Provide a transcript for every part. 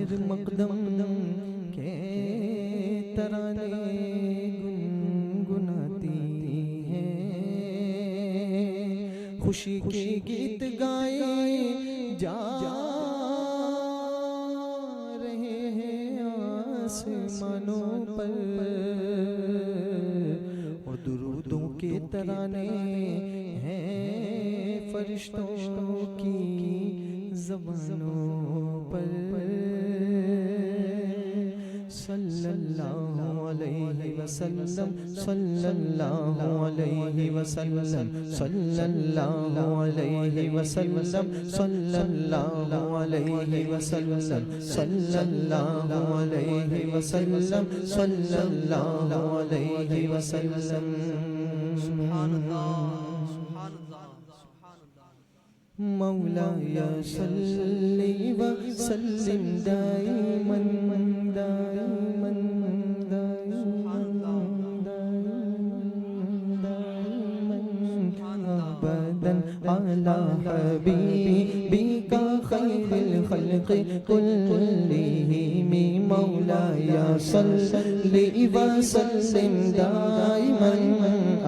खैर मकदम के तराने गुनगुनाती हैं, खुशी के गीत गाए जा रहे हैं आसमानों पर, और दुरूदों के तराने हैं फरिश्तों की ज़बानों पर। सल्लल्लाहु अलैहि वसल्लम, सल्लल्लाहु अलैहि वसल्लम, सल्लल्लाहु अलैहि वसल्लम, सल्लल्लाहु अलैहि वसल्लम, सल्लल्लाहु अलैहि वसल्लम, सल्लल्लाहु अलैहि वसल्लम। मौलाया सल्ली व सल्लिम दाइमन दाइमन दाइमन अबदन अला हबीबिका खैरिल खल्क़ि कुल्लिहिम। मौलाया सल्ली व सल्लिम दाइमन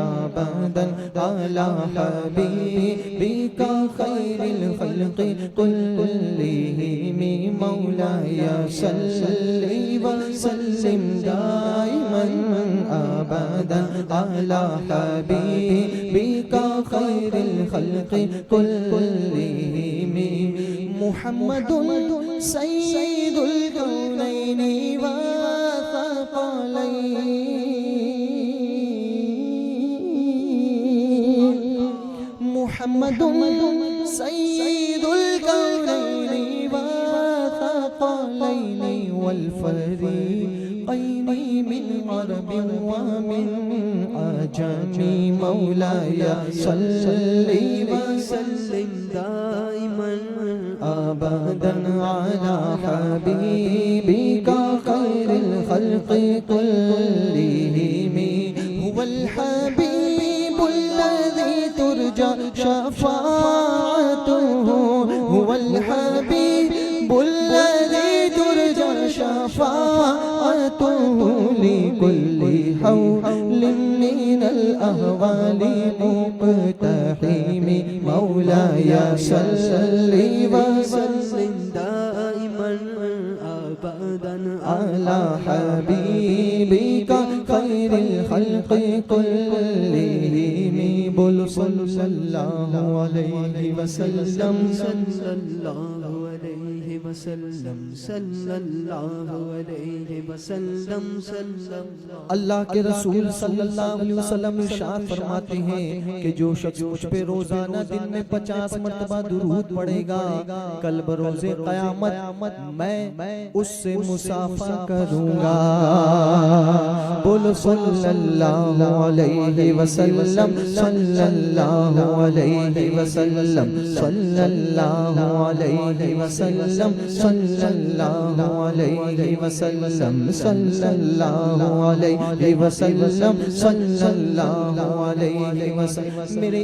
अबदन अला हबीबिका खैरिल खल्क़ि कुल्लिहिम। मौलाया सल्ली व सल्लिम दाइमन अबदन अला हबीबिका खैरिल खल्क़ि कुल्लिहिम। मुहम्मदुन सय्यिदुल कौनैनि व थक़लैन, मुहम्मदुन सय्यिदुल कौनैनि व थक़लैन वल फ़रीक़ैनि मिन अरबिन व मिन अजमी। मौलाया सल्ली व सल्लिम दाइमन अबदन अला हबीबिका खैरिल खल्क़ि कुल्लिहिम। हुवल हबीबुल लज़ी तुरजा शफ़ाअतुहु, हुवल हबीबुल लज़ी तुरजा शफ़ाअतुहु लिकुल्लि हौलिन मिनल अहवालि मुक़तहिम। मौलाया सल्ली व सल्लिम दाइमन अबदन अला हबीबिका खैरिल खल्क़ि कुल्लिहिम। बोलो सल्लल्लाहु अलैहि वसल्लम, सल्लल्लाहु अलैहि वसल्लम, सल्लल्लाहु अलैहि वसल्लम, सल्लल्लाहु। अल्लाह के रसूल सल्लल्लाहु अलैहि वसल्लम इरशाद फरमाते हैं कि जो शख्स मुझ पे रोजाना दिन में 50 मर्तबा दुरूद पढ़ेगा, कल बरोज़े क़यामत मैं उससे मुसाफा करूंगा। बोलो सल्लल्लाहु अलैहि वसल्लम, सल्लल्लाहु अलैहि वसल्लम, सल्लल्लाहु अलैहि वसल्लम, सल्लल्लाहु अलैहि वसल्लम, सल्लल्लाहु अलैहि वसल्लम, सल्लल्लाहु अलैहि वसल्लम। मेरे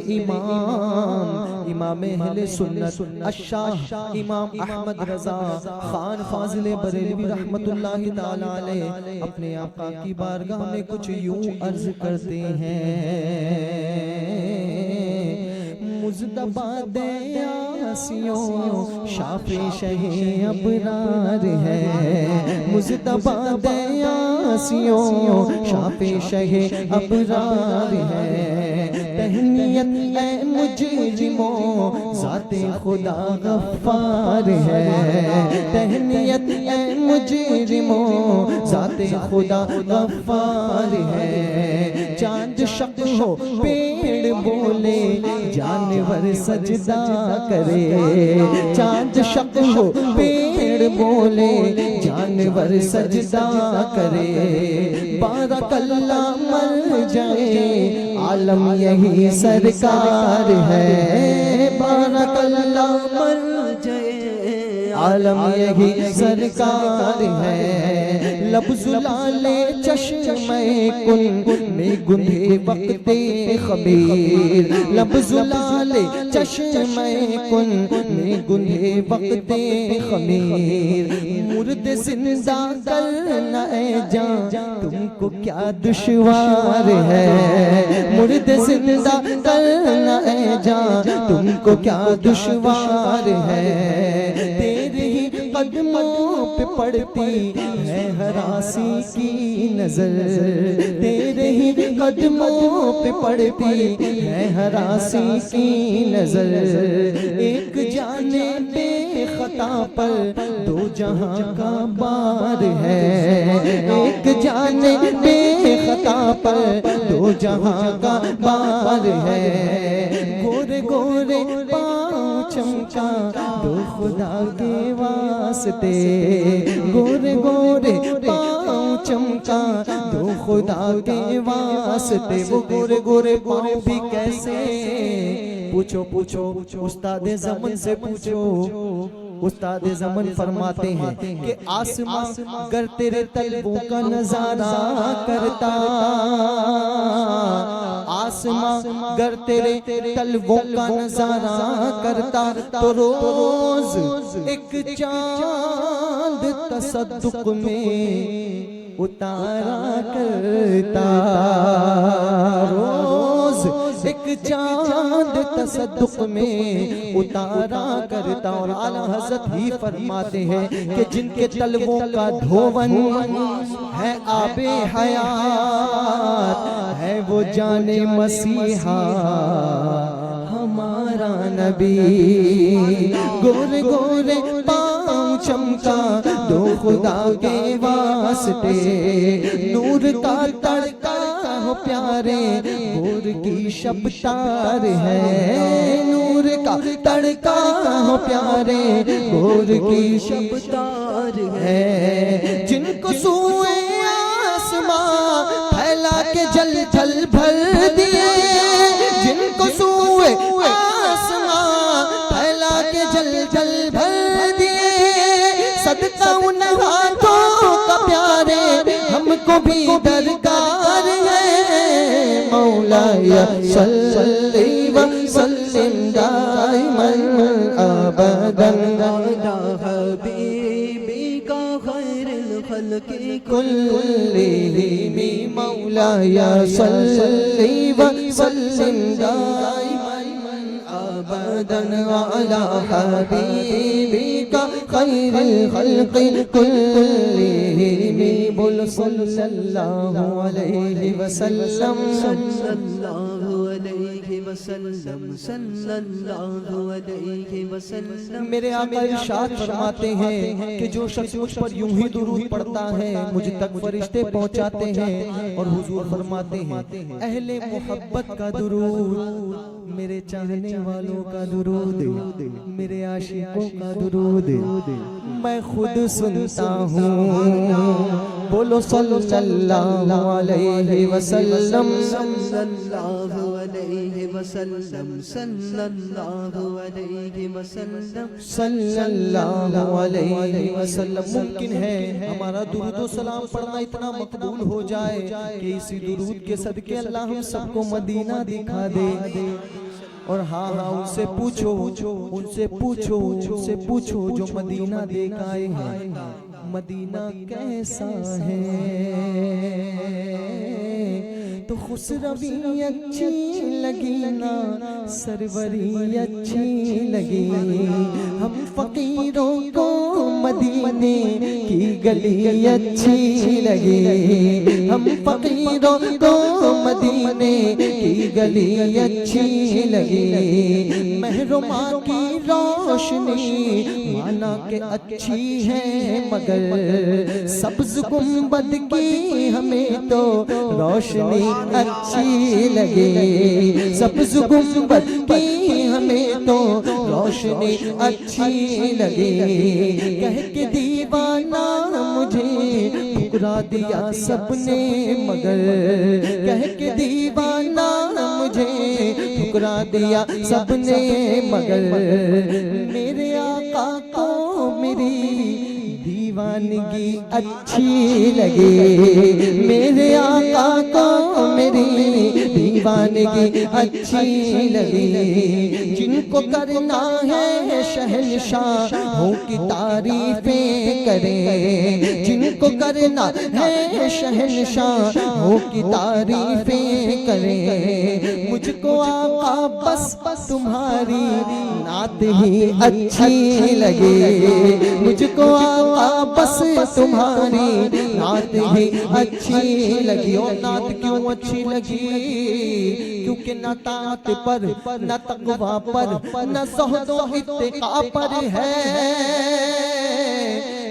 इमाम अहले सुन्नत अशाह इमाम अहमद रज़ा खान फाजिल बरेलवी रहमतुल्लाहि ताला अलैह अपने आका की बारगाह में कुछ यूं अर्ज करते हैं। मुज़्तबा दे आसियों शाफ़े शहे अबरार है, मुज़्तबा दे आसियों शाफ़े शहे अबरार है। तहनियत है मुजरिमों ज़ाते खुदा गफ्फार है, तहनियत है मुजरिमों ज़ाते खुदा गफ्फार है। चांद शक हो पेड़ बोले जानवर सजदा करे, चांद शक हो पेड़ बोले जानवर सजदा करे। बारकल्ला मर जाए आलम यही सरकार है, बारकल्ला मर जाए आलम यही सरकार है। लफ्ज़ुलाले चश्मे कुन में गुंधे वक्ते खमीर, लफ्ज़ुलाले चश्मे कुन में गुंधे वक्ते खमीर। मुर्दे जिंदा करना ए जान तुमको क्या दुश्वार है, मुर्दे जिंदा करना ए जान तुमको क्या दुश्वार है। तेरे ही कदमों पे पड़ती है हरासी की नजर, तेरे ही कदमों पे पड़ती है हरासी की नजर। एक जाने बेखता पर दो जहां का बार है, एक जाने बेखता पर दो जहां का बार है। गोरे गोरे पाँव चमका दो खुदा के वास्ते, गोरे गोरे पाँव चमका दो खुदा के वास्ते। वो गोरे गोरे पाँव भी कैसे, पूछो पूछो उस्ताद ज़मन से पूछो। उस्ताद ज़मन फरमाते हैं कि आसमां गर तेरे तलवों का नजारा करता, आसमां गर तेरे तलवों का नजारा करता तो रोज एक चांद तसद्दुक में उतारा करता, रोज एक चांद तसद्दुक में उतारा करता। और आला हज़रत ही फरमाते हैं कि जिनके तलवों का धोवन है आबे हयात है, वो जाने मसीहा हमारा नबी। गोरे गोरे पाँव चमका दो खुदा के वास्ते, नूर का तड़का हो प्यारे गोर की शब्तार है, नूर का तड़का हो प्यारे गोर की शब्तार है। जिनको सूए आसमां फैला के जल जल भर दिए, जिनको सूए आसमां फैला के जल जल भर दिए। सदका उन हाथों का प्यारे हमको भी दरकार है। मौलाया सल्ली व सल्लिम दाइमन अबदन अला हबीबी का खैरुल खल्क़ि कुल्लिहिम। मौलाया सल्ली व सल्लिम दाइमन अबदन अला हबीबी का खैरुल खल्क़ि कुल्लिहिम। बोल सल्लल्लाहु अलैहि वसल्लम, सल्लल्लाहु अलैहि वसल्लम, सल्लल्लाहु अलैहि वसल्लम। मेरे आका इरशाद फरमाते हैं कि जो शख्स मुझ पर यूं ही दुरूद पढ़ता है मुझ तक फरिश्ते पहुंचाते हैं। और हुजूर फरमाते हैं अहले मोहब्बत का दुरूद, मेरे चाहने वालों का दुरूद, मेरे आशिकों का दुरूद मैं खुद सुनता हूँ। बोलो सल्लल्लाहु अलैहि वसल्लम, सल्लल्लाहु अलैहि वसल्लम, सल्लल्लाहु अलैहि वसल्लम, सल्लल्लाहु अलैहि वसल्लम। मुमकिन है हमारा दुरूद व सलाम पढ़ना इतना मकबूल हो जाए कि इसी दुरूद के सदके अल्लाह हम सबको मदीना दिखा दे। और हाँ हाँ उनसे पूछो, उनसे पूछो, उनसे पूछो जो मदीना देख आए हैं मदीना कैसा है। तो खुसरवी अच्छी लगी ना सरवरी अच्छी लगी, हम फकीरों को मदीने की गली अच्छी लगी, हम फकीरों को मदीने की गली अच्छी लगी। महरुमा की रोशनी माना के अच्छी है मगर सब्ज गुंबद की हमें तो रोशनी अच्छी लगे, सब्ज गुंबद की हमें तो रोशनी अच्छी लगे। कह के दीवाना मुझे ठुकरा दिया सबने मगर, कह के दीवाना मुझे ठुकरा दिया सबने मगर। मेरे आका को मेरी दीवानगी अच्छी लगे, मेरे आका को मेरी दीवानगी अच्छी लगे। जिनको करना है शहंशाहों की तारीफें करें, जिनको करना है शहंशाहों की तारीफें करें। मुझको आका बस तुम्हारी नात ही अच्छी लगे, मुझको आका बस तुम्हारी नात ही अच्छी लगी। और नात क्यों अच्छी लगी? क्योंकि न तात पर न तकवा पर न ज़ुहदो इत्तिका पर है।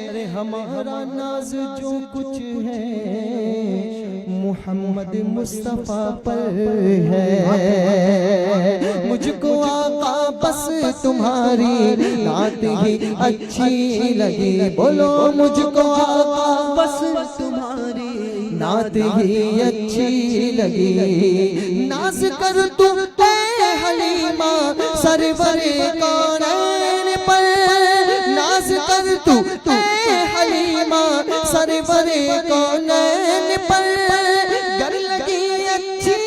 अरे हमारा नाज जो कुछ है मोहम्मद मुस्तफा पर है। मुझको आका बस तुम्हारी नात ही अच्छी लगी। बोलो मुझको आका बस तुम्हारी नात ही अच्छी लगी। नाज कर तू ऐ हलीमा सरवरे कौनैन पर, नाज कर तू ऐ हलीमा सरवरे कौनैन पर। गर लगी अच्छी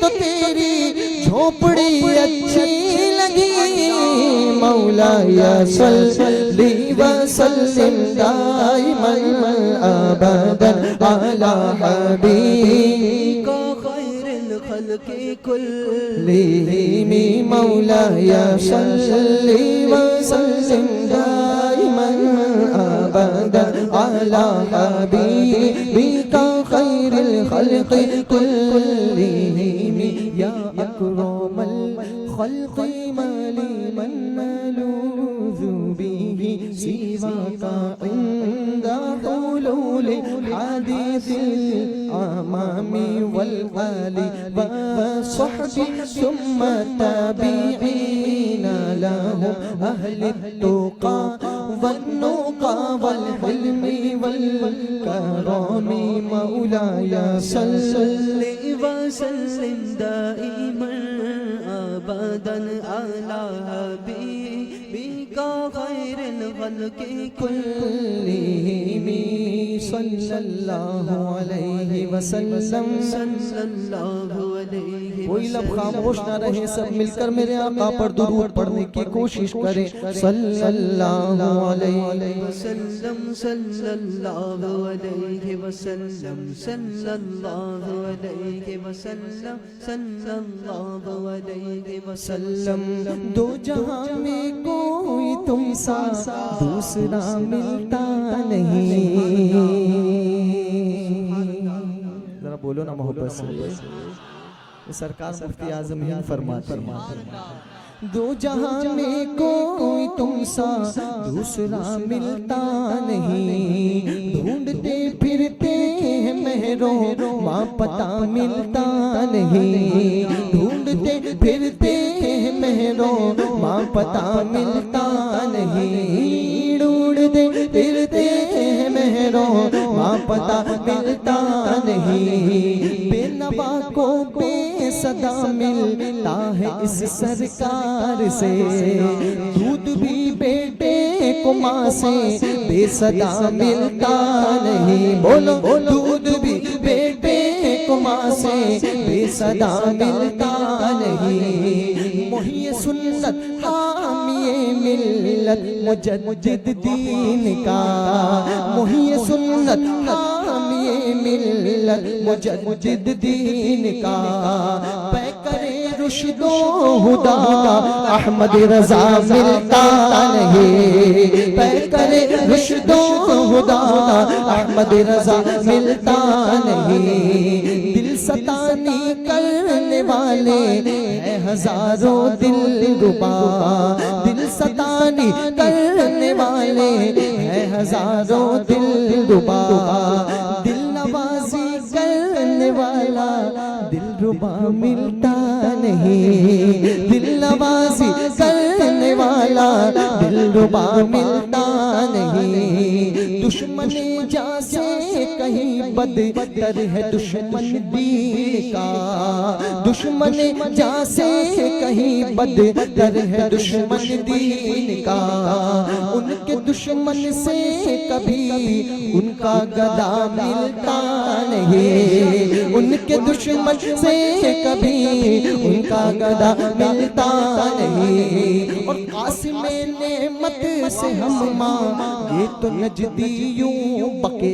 तो तेरी झोपड़ी अच्छी लगी। मौलाया सल्ली व सल्लिम दाइमन अबदन अला हबीबिका खैरुल खल्क़ि कुल्लिहिम। मौलाया सल्ली व सल्लिम दाइमन अबदन अला हबीबिका खैरुल खल्क़ि कुल्लिहिम। या अकरमल खल्क़ि मलिमन नलूज़ु बिही सिवाका इंदा हुलूल हादिसिल अमामी वल आलि व सहबी सुम्मा ताबिईना लहुम अहलित तुक़ा वन्नुक़ा वल हिल्मी वल करमी। मौलाया सल्ली व सल्लिम दाइमन अबदन अला हबीबिका खैरुल खल्क़ि कुल्लिहिम। सल्लल्लाहु अलैहि वसल्लम, सल्लल्लाहु अलैहि। कोई लब खामोश ना रहे, सब मिलकर मेरे आका पर दुरूद पढ़ने की कोशिश करें। सल्लल्लाहु अलैहि वसल्लम, सल्लल्लाहु अलैहि वसल्लम, सल्लल्लाहु अलैहि वसल्लम, सल्लल्लाहु अलैहि वसल्लम। दो जहां में कोई तुमसा दूसरा मिलता नहीं। जरा बोलो ना मोहब्बत से। सरकार मुफ्ती आज़म हिंद फरमाते हैं, दो जहां में कोई तुमसा दूसरा मिलता नहीं। ढूंढते फिरते हैं महरों माँ पता मिलता नहीं। ढूंढते फिरते हैं महरों माँ पता मिलता नहीं। ढूंढते फिरते हैं महरों माँ पता मिलता नहीं। बेनवा को बेसदा मिलता है इस सरकार से। दूध भी बेटे को माँ से बेसदा मिलता नहीं। बोलो दूध भी बेटे को माँ से बेसदा मिलता नहीं। मोहिए सुन्नत हामिए मिल्लत मुजद्दिद दीन का। मोहिए सुन्नत हामिए मिल्लत मुजद्दिद दीन का। पैकरे रुश्दो हुदा अहमद रज़ा मिलता नहीं। पैकरे रुश्दो हुदा अहमद रज़ा मिलता नहीं। दिल सतानी करने वाले हैं हजारों दिलरुबा। दिल सतानी करने वाले हैं हजारों दिलरुबा। दिल नवाजी करने वाला दिलरुबा मिलता नहीं। दिल नवाजी करने वाला दिलरुबा मिलता नहीं। दुश्मन जा से कहीं बदतर है दुश्मन दीन का, दुश्मन जहाँ से कहीं बदतर है दुश्मन दीन का, उनके दुश्मन से कभी उनका गदा मिलता नहीं, उनके दुश्मन से कभी उनका गदा मिलता नहीं। और कासिम नेमत से हम मांगे तो नजदियों बके,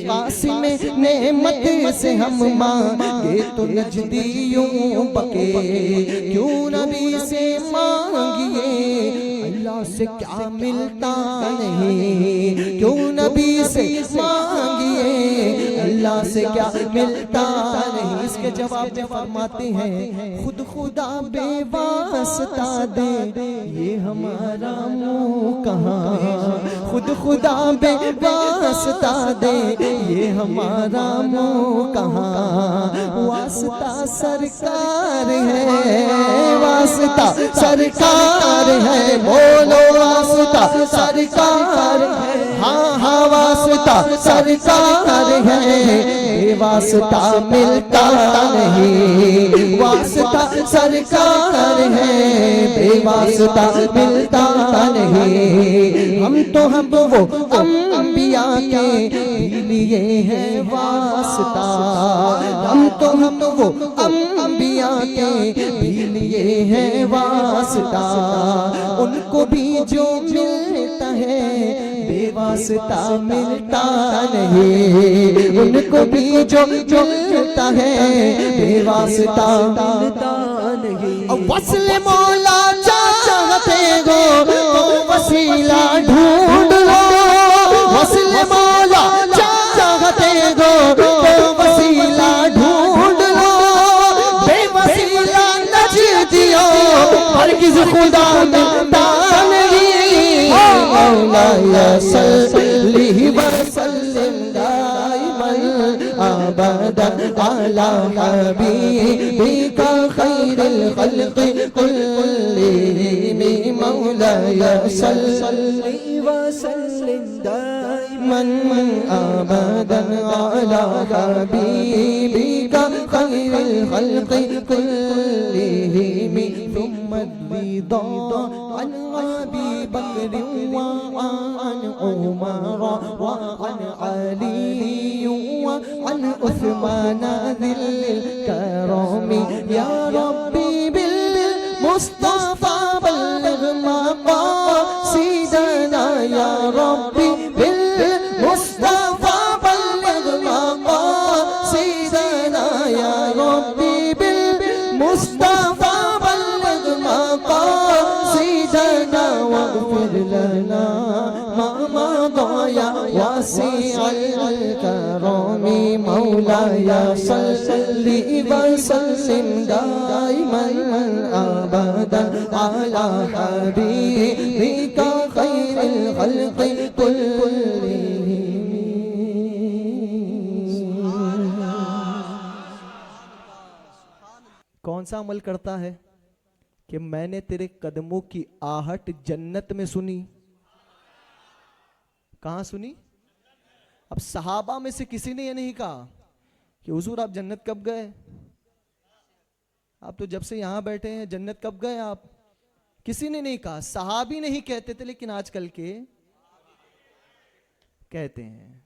कासिम नेमत से हम मांगे तो नजदियों बके, क्यों नबी से मांगिए अल्लाह से क्या मिलता नहीं, क्यों नबी से मांगिए अल्लाह से क्या मिलता नहीं। इसके जवाब में फरमाते हैं खुद खुदा बेवास्ता दे ये हमारा मुंह कहाँ, खुद खुदा बेवास्ता दे ये हमारा मुंह कहाँ, वास्ता सरकार है, वास्ता सरकार है, बोलो वास्ता सरकार है, हाँ हाँ वास्ता सरकार है, वास्ता मिलता नहीं, वास्ता सरकार है, बेवास्ता मिलता नहीं। हम तो वो अंबिया के भी लिए हैं वास्ता, हम तो वो अंबिया के भी लिए हैं वास्ता, उनको भी जो मिलता है बेवास्ता मिलता नहीं, उनको भी जो मिलता है बेवास्ता मिलता नहीं। वस्ल मौला चाहते हो तो वसीला ढूंढ लो, वस्ल मौला चाहते हो तो वसीला ढूंढ लो, बेवसीला नजदियो हरगिज़ खुदा मिलता नहीं। मौला सल्ली व सल्लिम दाइमन अबदन अला हबीबिका खैरिल खल्क़ि कुल्लिहिम, मौला सल्ली व सल्लिम दाइमन अबदन अला हबीबिका खैरिल खल्क़ि कुल्लिहिम, थुम्मा रिदा अन अबी बकर one Umar one Ali one Usman ज़िल करम, या रब्बी बिल मुस्तफा बल्लिग मक़ासिदना, या रब्बी बिल मुस्तफा बल्लिग मक़ासिदना, या रब्बी बिल मुस्तफा बल्लिग मक़ासिदना, वग़फिर लना मा मज़ा वासिअल करम, मौलाया सल्ली व सल्लिम दाइमन अबदन अला हबीबिका खैरिल खल्क़ि कुल्लिहिम। कौन सा अमल करता है कि मैंने तेरे कदमों की आहट जन्नत में सुनी, कहां सुनी? अब सहाबा में से किसी ने ये नहीं कहा कि हुजूर आप जन्नत कब गए, आप तो जब से यहां बैठे हैं जन्नत कब गए आप, किसी ने नहीं कहा। सहाबी नहीं कहते थे लेकिन आजकल के कहते हैं,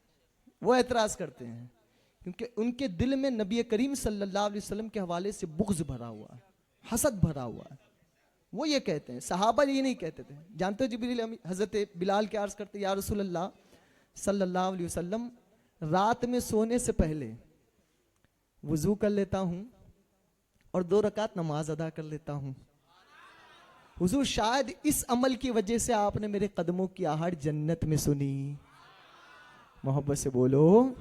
वो एतराज करते हैं क्योंकि उनके दिल में नबी करीम सल्लल्लाहु अलैहि वसल्लम के हवाले से बुग़्ज़ भरा हुआ है, हसद भरा हुआ है, वो ये कहते हैं। सहाबा ये नहीं कहते थे। जानते हो जिब्रील हज़रत बिलाल के अर्ज़ करते, या रसूल अल्लाह सल्लल्लाहु अलैहि वसल्लम रात में सोने से पहले वुज़ू कर लेता हूँ और 2 रकात नमाज अदा कर लेता हूँ। हुजूर शायद इस अमल की वजह से आपने मेरे कदमों की आहट जन्नत में सुनी। मोहब्बत से बोलो।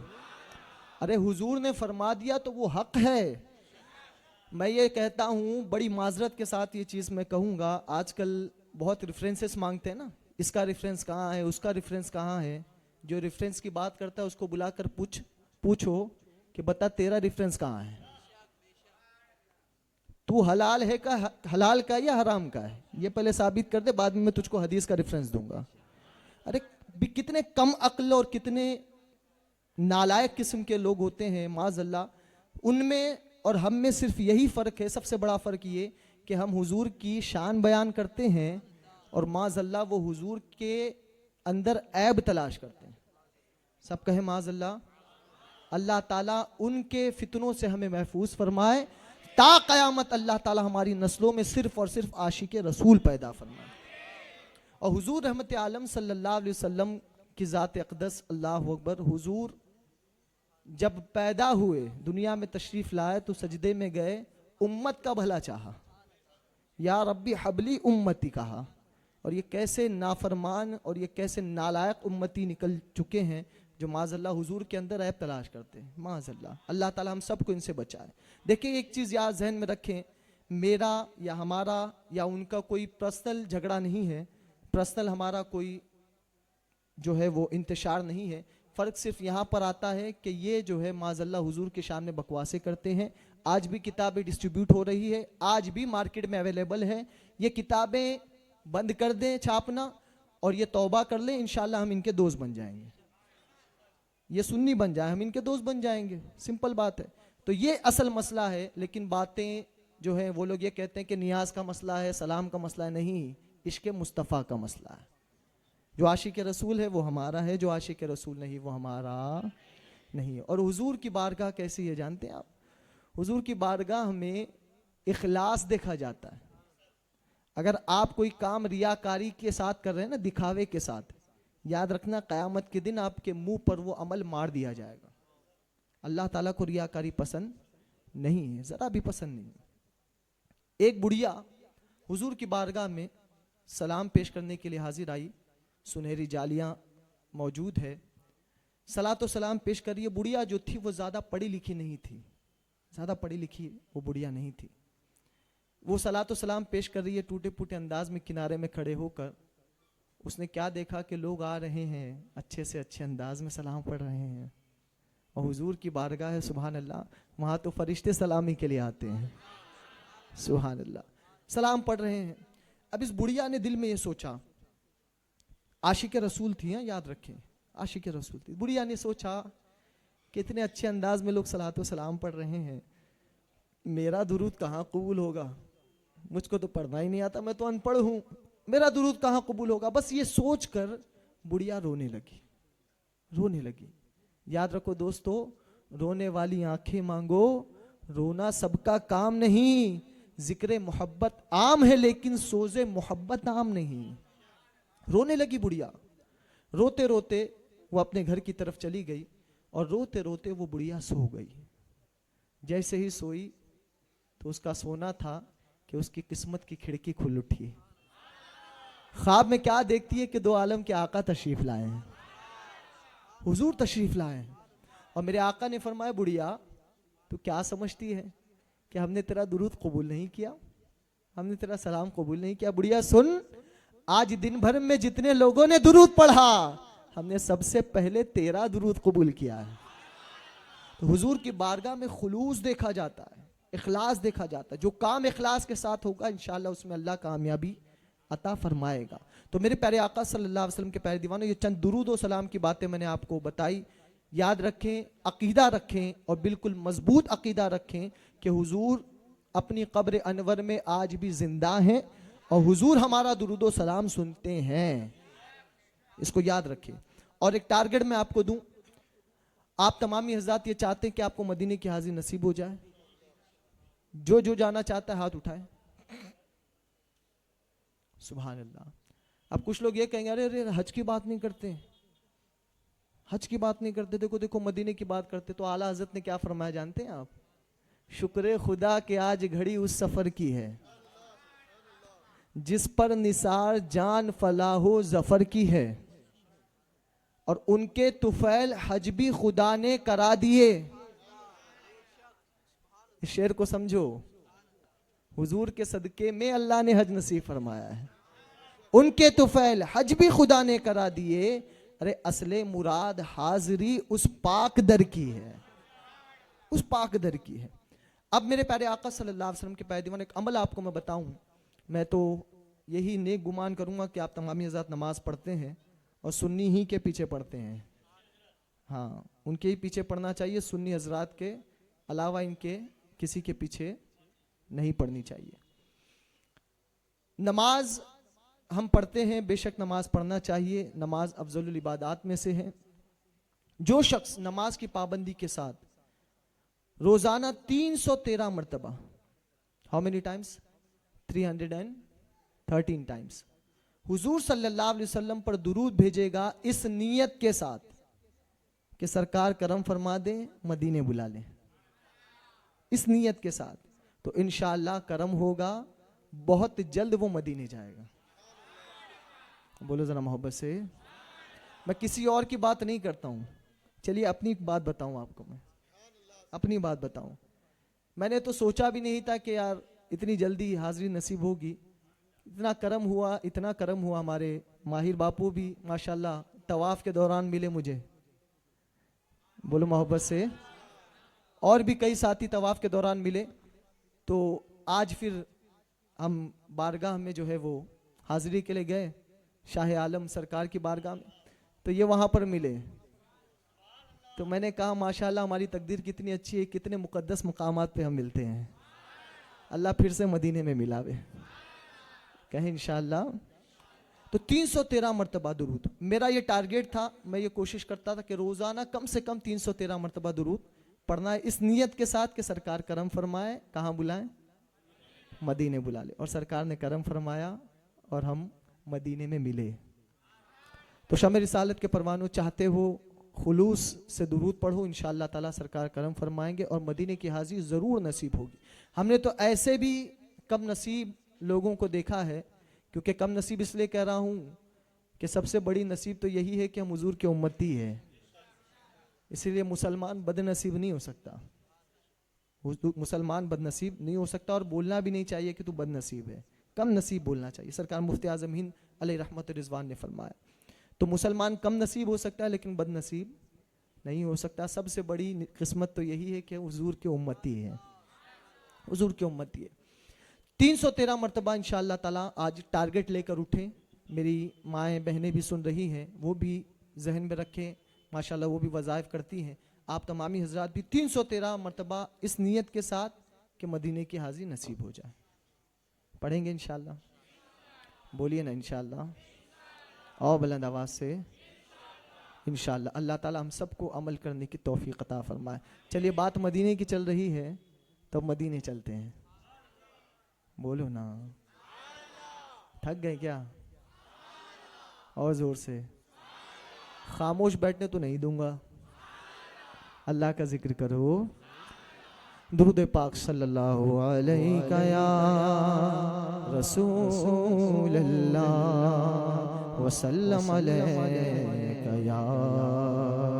अरे हुजूर ने फरमा दिया तो वो हक है। मैं ये कहता हूँ, बड़ी माजरत के साथ ये चीज़ मैं कहूँगा, आजकल बहुत रेफरेंसेस मांगते हैं ना, इसका रेफरेंस कहाँ है, उसका रेफरेंस कहाँ है। जो रेफरेंस की बात करता है उसको बुलाकर पूछो कि बता तेरा रेफरेंस कहाँ है, तू हलाल का या हराम का है, ये पहले साबित कर दे, बाद में मैं तुझको हदीस का रेफरेंस दूंगा। अरे कितने कम अक्ल और कितने नालायक किस्म के लोग होते हैं माज़अल्लाह, उनमें और हम में सिर्फ यही फ़र्क है, सबसे बड़ा फ़र्क ये कि हम हुजूर की शान बयान करते हैं और माज़अल्लाह वो हुजूर के अंदर ऐब तलाश करते हैं। सब कहे माज़अल्लाह। अल्लाह ताला उनके फितनों से हमें महफूज फरमाए, ता क़यामत अल्लाह ताला हमारी नस्लों में सिर्फ और सिर्फ आशिक रसूल पैदा फरमाए। और हुजूर रहमत आलम सल्लल्लाहु अलैहि वसल्लम की ज़ात अक़दस, अल्लाहु अकबर, हुजूर जब पैदा हुए, दुनिया में तशरीफ़ लाए तो सजदे में गए, उम्मत का भला चाहा, या रब्बी हबली उम्मती कहा। और ये कैसे नाफरमान और ये कैसे नालायक उम्मती निकल चुके हैं जो माज़अल्लाह हुजूर के अंदर ऐब तलाश करते हैं। माज़अल्लाह, अल्लाह ताला हम सबको इनसे बचाए। देखिए एक चीज़ याद जहन में रखें, मेरा या हमारा या उनका कोई पर्सनल झगड़ा नहीं है, पर्सनल हमारा कोई जो है वो इंतशार नहीं है। फ़र्क सिर्फ यहाँ पर आता है कि ये जो है माज़अल्लाह हुजूर के शान में बकवासें करते हैं। आज भी किताबें डिस्ट्रीब्यूट हो रही है, आज भी मार्केट में अवेलेबल है। ये किताबें बंद कर दें छापना और ये तौबा कर लें, इंशाल्लाह हम इनके दोस्त बन जाएंगे। ये सुन्नी बन जाए, हम इनके दोस्त बन जाएंगे, सिंपल बात है। तो ये असल मसला है। लेकिन बातें जो है वो लोग ये कहते हैं कि नियाज का मसला है, सलाम का मसला है। नहीं, इश्क़ मुस्तफ़ा का मसला है। जो आशिक रसूल है वो हमारा है, जो आशिक रसूल नहीं वो हमारा नहीं है। और हुजूर की बारगाह कैसी है जानते हैं आप? हुजूर की बारगाह में इखलास देखा जाता है। अगर आप कोई काम रियाकारी के साथ कर रहे हैं ना, दिखावे के साथ, याद रखना क़यामत के दिन आपके मुंह पर वो अमल मार दिया जाएगा। अल्लाह ताला को रियाकारी पसंद नहीं है, ज़रा भी पसंद नहीं है। एक बुढ़िया हुजूर की बारगाह में सलाम पेश करने के लिए हाजिर आई, सुनहरी जालियां मौजूद है, सलातो सलाम पेश करिए। बुढ़िया जो थी वो ज़्यादा पढ़ी लिखी नहीं थी, ज़्यादा पढ़ी लिखी वो बुढ़िया नहीं थी। वो सलातो सलाम पेश कर रही है टूटे फूटे अंदाज में, किनारे में खड़े होकर। उसने क्या देखा कि लोग आ रहे हैं, अच्छे से अच्छे अंदाज में सलाम पढ़ रहे हैं, और हुजूर की बारगाह है, सुभान अल्लाह, वहाँ तो फरिश्ते सलामी के लिए आते हैं, सुभान अल्लाह, सलाम पढ़ रहे हैं। अब इस बुढ़िया ने दिल में ये सोचा, आशिक रसूल थी, याद रखें, आशिक रसूल थी। बुढ़िया ने सोचा कि इतने अच्छे अंदाज में लोग सलातो सलाम पढ़ रहे हैं, मेरा दुरूद कहाँ कबूल होगा? मुझको तो पढ़ना ही नहीं आता, मैं तो अनपढ़ हूँ, मेरा दुरूद कहाँ कबूल होगा? बस ये सोचकर बुढ़िया रोने लगी, रोने लगी। याद रखो दोस्तों, रोने वाली आंखें मांगो, रोना सबका काम नहीं। जिक्र मोहब्बत आम है लेकिन सोज़े मोहब्बत आम नहीं। रोने लगी बुढ़िया। रोते रोते वो अपने घर की तरफ चली गई और रोते रोते वो बुढ़िया सो गई। जैसे ही सोई तो उसका सोना था कि उसकी किस्मत की खिड़की खुल उठी। ख्वाब में क्या देखती है कि दो आलम के आका तशरीफ लाए हैं, हुजूर तशरीफ लाए हैं। और मेरे आका ने फरमाया, बुढ़िया तू क्या समझती है कि हमने तेरा दुरूद कबूल नहीं किया, हमने तेरा सलाम कबूल नहीं किया? बुढ़िया सुन, आज दिन भर में जितने लोगों ने दुरूद पढ़ा, हमने सबसे पहले तेरा दुरूद कबूल किया है। तो हुजूर की बारगाह में खुलूस देखा जाता है, इखलास देखा जाता है। जो काम इखलास के साथ होगा इंशाअल्लाह उसमें अल्लाह कामयाबी अता फरमाएगा। तो मेरे प्यारे आका सल्लल्लाहु अलैहि वसल्लम के प्यारे दीवानों, ये चंद दुरूद और सलाम की बातें मैंने आपको बताई। याद रखें, अकीदा रखें और बिल्कुल मजबूत अकीदा रखें कि हुजूर अपनी कब्र अनवर में आज भी जिंदा हैं और हुजूर हमारा दुरूद और सलाम सुनते हैं। इसको याद रखें। और एक टारगेट मैं आपको दूं, आप तमामी हज़रात ये चाहते हैं कि आपको मदीने की हाज़िरी नसीब हो जाए? जो जो जाना चाहता है हाथ उठाए। सुभान अल्लाह। अब कुछ लोग ये कहेंगे, अरे अरे हज की बात नहीं करते, हज की बात नहीं करते, देखो देखो मदीने की बात करते। तो आला हजरत ने क्या फरमाया जानते हैं आप? शुक्र खुदा के आज घड़ी उस सफर की है जिस पर निसार जान फलाहो जफर की है, और उनके तुफैल हज भी खुदा ने करा दिए। इस शेर को समझो, हुजूर के सदके में अल्लाह ने हज नसीब फरमाया है, उनके तुफैल हज भी खुदा ने करा दिए। अरे असले मुराद हाजिरी उस पाक दर की है, उस पाक दर की है। अब मेरे प्यारे आका सल्लल्लाहु अलैहि वसल्लम के प्यारे दीवाने, एक अमल आपको मैं बताऊं। मैं तो यही नेक गुमान करूंगा कि आप तमामी हज़रात नमाज पढ़ते हैं और सुन्नी ही के पीछे पढ़ते हैं। हाँ, उनके ही पीछे पढ़ना चाहिए, सुन्नी हजरात के अलावा इनके किसी के पीछे नहीं पढ़नी चाहिए। नमाज हम पढ़ते हैं, बेशक नमाज पढ़ना चाहिए, नमाज अफजलुल इबादात में से है। जो शख्स नमाज की पाबंदी के साथ रोजाना 313 मरतबा, हाउ मेनी टाइम्स, 313 टाइम्स हुजूर सल्लल्लाहु अलैहि वसल्लम पर दुरूद भेजेगा, इस नियत के साथ कि सरकार करम फरमा दे, मदीने बुला ले, इस नियत के साथ, तो इंशाअल्लाह करम होगा, बहुत जल्द वो मदीने जाएगा। बोलो जरा मोहब्बत से। मैं किसी और की बात नहीं करता हूं, चलिए अपनी बात बताऊं आपको, मैं अपनी बात बताऊं। मैंने तो सोचा भी नहीं था कि यार इतनी जल्दी हाजिरी नसीब होगी। इतना करम हुआ, इतना करम हुआ। हमारे माहिर बापू भी माशाल्लाह तवाफ के दौरान मिले मुझे, बोलो मोहब्बत से। और भी कई साथी तवाफ के दौरान मिले। तो आज फिर हम बारगाह में जो है वो हाजिरी के लिए गए, शाह आलम सरकार की बारगाह में, तो ये वहाँ पर मिले। तो मैंने कहा माशाल्लाह हमारी तकदीर कितनी अच्छी है, कितने मुकद्दस मुकामात पे हम मिलते हैं। अल्लाह फिर से मदीने में मिलावे, कहें इंशाअल्लाह। तो 313 मरतबा दुरूद मेरा ये टारगेट था। मैं ये कोशिश करता था कि रोज़ाना कम से कम 313 मरतबा दुरूद पढ़ना है, इस नियत के साथ कि सरकार करम फरमाए, कहाँ बुलाएं, मदीने बुला ले। और सरकार ने करम फरमाया और हम मदीने में मिले। तो शम्स रिसालत के परवानों, चाहते हो खुलूस से दुरूद पढ़ो, इंशाअल्लाह ताला सरकार करम फरमाएंगे और मदीने की हाजिरी ज़रूर नसीब होगी। हमने तो ऐसे भी कम नसीब लोगों को देखा है, क्योंकि कम नसीब इसलिए कह रहा हूँ कि सबसे बड़ी नसीब तो यही है कि हम हुजूर के उम्मती है, इसीलिए मुसलमान बदनसीब नहीं हो सकता। मुसलमान बदनसीब नहीं हो सकता और बोलना भी नहीं चाहिए कि तू बदनसीब है, कम नसीब बोलना चाहिए। सरकार मुफ्ती आज़म हिंद अलैहि रहमत रिजवान ने फरमाया। तो मुसलमान कम नसीब हो सकता है लेकिन बदनसीब नहीं हो सकता। सबसे बड़ी किस्मत तो यही है कि हुजूर के उम्मती है, हुजूर के उम्मती है। 313 मरतबा इंशाअल्लाह ताला आज टारगेट लेकर उठें। मेरी माएँ बहनें भी सुन रही हैं, वो भी जहन में रखें, माशाल्लाह वो भी वज़ाइफ करती हैं। आप तमामी हजरात भी 313 मरतबा इस नियत के साथ कि मदीने की हाज़िरी नसीब हो जाए पढ़ेंगे इंशाअल्लाह। बोलिए ना इंशाअल्लाह, और बुलंद आवाज़ से इंशाअल्लाह। अल्लाह ताला हम सबको अमल करने की तौफीक अता फरमाए। चलिए बात मदीने की चल रही है, तो मदीने चलते हैं। बोलो ना, थक गए क्या? और जोर से। खामोश बैठने तो नहीं दूंगा, अल्लाह का जिक्र करो। दुरूद पाक सल्लल्लाहु अलैहि या रसूल अल्लाह वसल्लम अलैका या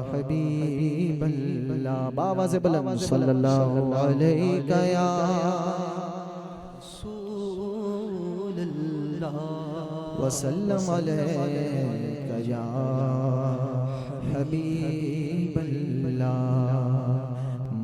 हबीब अल्लाह। बाबा से बुलंद सल्लल्लाहु अलैका या रसूल अल्लाह वसल्लम अलैका या हबीब अल्लाह।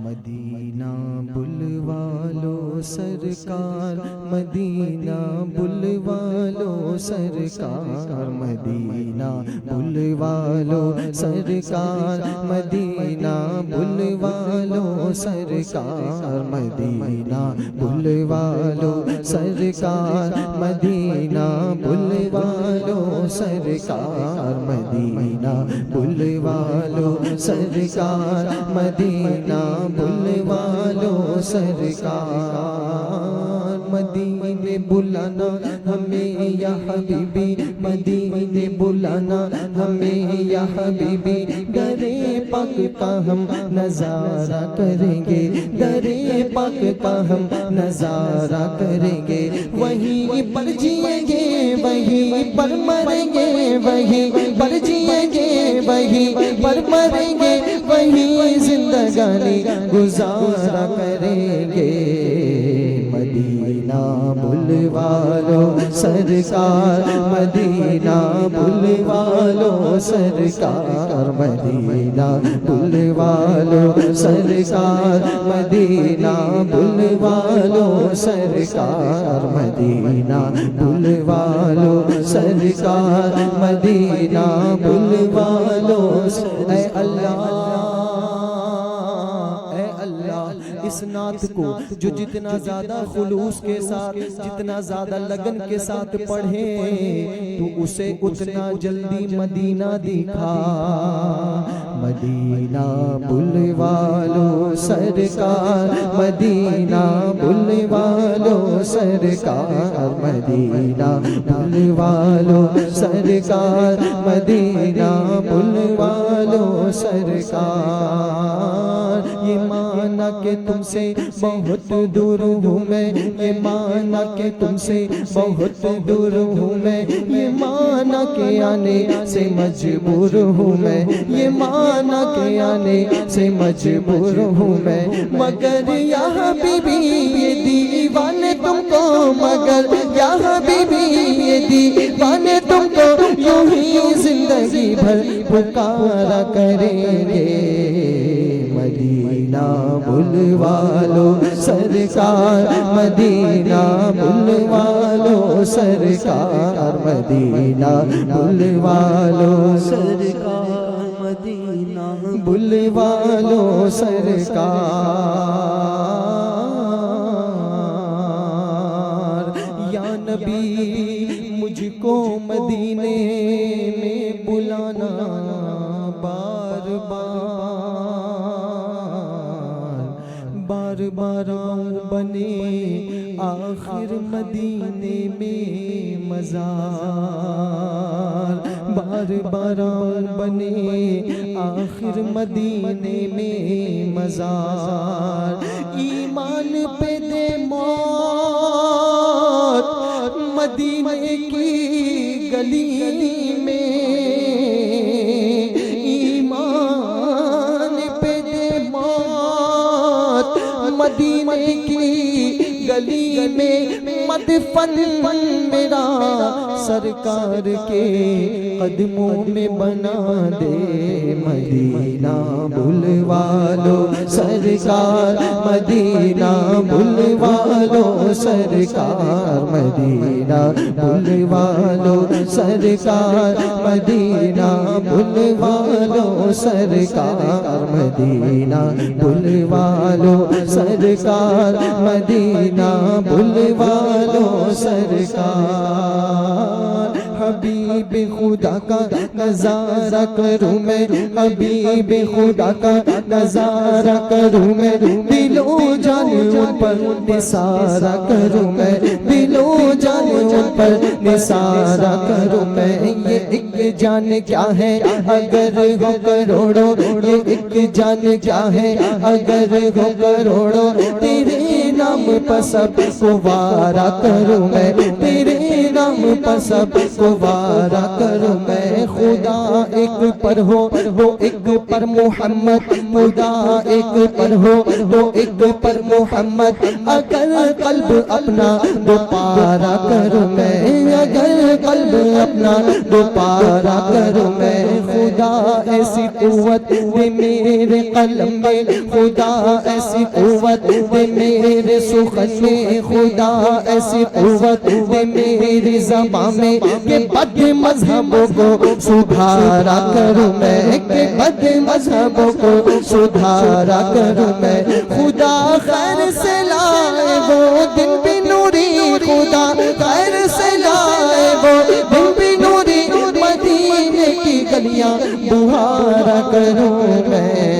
मदीना बुलवा लो सरकार, मदीना बुलवा लो सरकार, मदीना बुलवा लो सरकार, मदीना बुलवा लो सरकार, मदीना बुलवा लो सरकार, मदीना बुलवा लो सरकार, मदीना बुलवा लो सरकार, मदीना बुलवा लो सरकार। मदीने बुलाना हमें या हबीबी, मदीने बुलाना हमें या हबीबी। दरे पाक का हम नजारा करेंगे, दरे पाक का हम नजारा करेंगे। वहीं पर जिएंगे, वहीं पर मरेंगे, वहीं पर जिएंगे, वहीं पर मरेंगे, वहीं जिंदगानी गुजारा करेंगे। मदीना बुलवा लो सरकार, मदीना बुलवा लो सरकार, मदीना बुलवा लो सरकार, मदीना बुलवा लो सरकार, मदीना बुलवा लो सरकार, मदीना बुलवा लो। ऐ अल्लाह इस नात को जो जितना ज्यादा खुलूस के साथ, जितना ज्यादा लगन के साथ पढ़े तो उसे उतना जल्दी मदीना दिखा। मदीना बुलवालो सरकार, मदीना बुलवालो सरकार, मदीना बुलवालो सरकार, मदीना बुलवालो सरकार। ये माना के तुमसे बहुत दूर हूँ मैं, ये माना के तुमसे बहुत दूर हूँ मैं, ये माना के आने से मजबूर हूँ मैं, ये माना के आने से मजबूर हूँ मैं। मगर यहाँ बीबी ये दीवाने तुमको, मगर यहाँ बीबी ये दीवाने तुमको यूं ही जिंदगी भर पुकारा करेंगे। मदीना बुलवालो सरकार, मदीना बुलवालो सरकार, मदीना बुलवालो सरकार, मदीना बुलवालो सरकार। या नबी मुझको मदीने में बुलाना बार बार आऊं बने आखिर मदीने में मज़ार, बार बार आऊं बने आखिर मदीने में मज़ार। ईमान पे दे मौत मदीने की गली में, ईमान पे दे मौत मदीने की गली में, मदफन मेरा सरकार के कदमों में बना दे। मदीना बुलवालो सरकार, मदीना बुलवालो सरकार, मदीना बुलवालो सरकार, मदीना बुलवालो सरकार, मदीना बुलवालो सरकार, मदीना बुलवालो सरकार। हबीब खुदा का नजारा करूं मैं, हबीब खुदा का नजारा करूं मैं, दिलो जाने उन पर निसारा करूं मैं, दिलो जाने उन पर निसारा करूं मैं। ये एक जान क्या है अगर हो करोड़ों, ये एक जान क्या है अगर हो करोड़ों, तेरे नाम पर सबको वारा करूं मैं, तेरे नाम पर सबको वारा करूं मैं। खुदा एक पर हो वो एक पर मोहम्मद, खुदा एक पर हो वो एक पर मोहम्मद, अगर कल्ब अपना दोपारा करूं मैं, अगर कल्ब अपना दोपारा करूं मैं। खुदा ऐसी कुव्वत दे मेरे कलम में, खुदा ऐसी कुव्वत दे मेरे सुखन में, खुदा ऐसी कुव्वत दे मेरी ज़बान में, के बद मजहबों को सुधारा करूं मैं, के बद मजहबों को सुधारा करूं मैं। खुदा खैर से लाए वो दिन भी नूरी, खुदा खैर से लाए वो दिन भी नूरी, मदीने की गलियां बुहारा करूं मैं।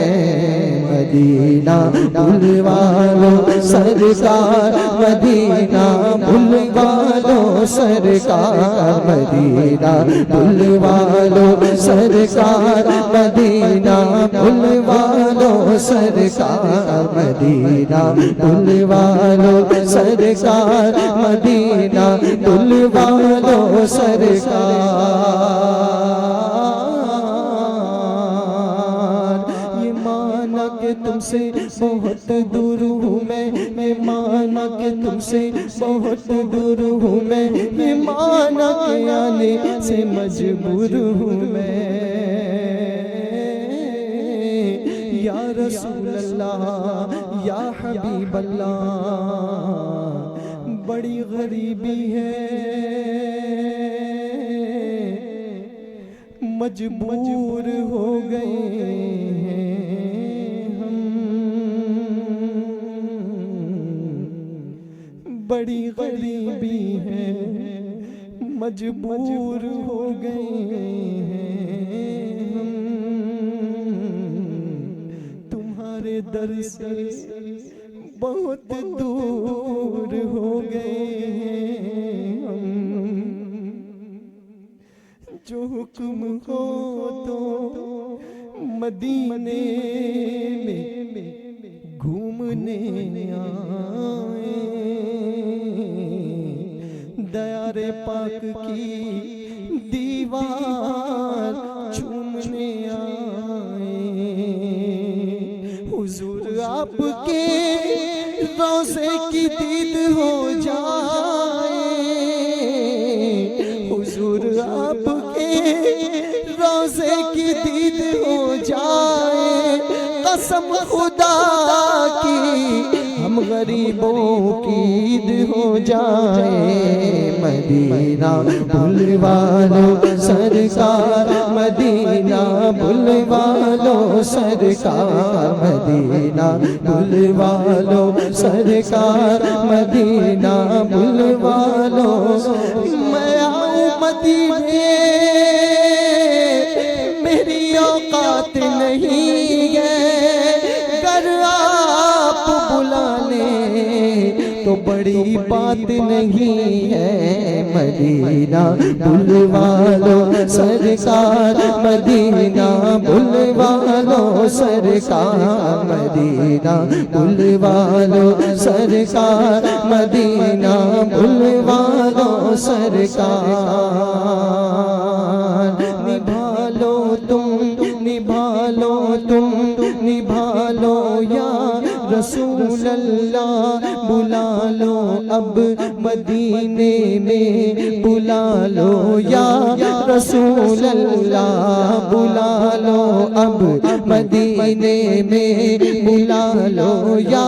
मदीना बुलवालो सरकार, मदीना बुलवालो सरकार, मदीना बुलवालो सरकार, मदीना बुलवालो सरकार, मदीना बुलवालो सरकार, मदीना बुलवालो सरकार। ये माना के तुमसे बहुत दूर हूँ मैं माना के तुमसे बहुत दूर हूँ मैं, ये माना के आने से मजबूर हूँ मैं। या रसूल अल्लाह, या हबीब अल्लाह, बड़ी गरीबी है, मजबूर हो गए हैं हम। बड़ी गरीबी है, मजबूर हो गए हैं तुम्हारे दर से बहुत दूर हो गए हैं जो हुक्म हो तो मदीने में घूमने आए, दयारे पाक की दीवार चूमने आए। हुजूर आपके रोज़े की दीद हो जाए, हुजूर आपके रोज़े की दीद हो जाए। कसम खुदा की हम गरीबों की ईद हो जाए। मदीना बुलवा लो सरकार, मदीना बुलवा लो सरकार, मदीना बुलवा लो सरकार, मदीना बुलवा लो। मैं आऊं मदीने मेरी औकात नहीं है, अगर आप बुला लें तो बड़ी बात नहीं है। मदीना बुलवा लो सरकार, मदीना बुलवा लो सरकार, मदीना बुलवा लो सरकार, मदीना बुलवा लो सरकार। निभा लो तुम, निभा लो तुम, निभा लो या रसूल अल्लाह। बुला लो अब मदीने में, बुला लो या रसूल अल्लाह। बुला लो अब मदीने में, बुला लो या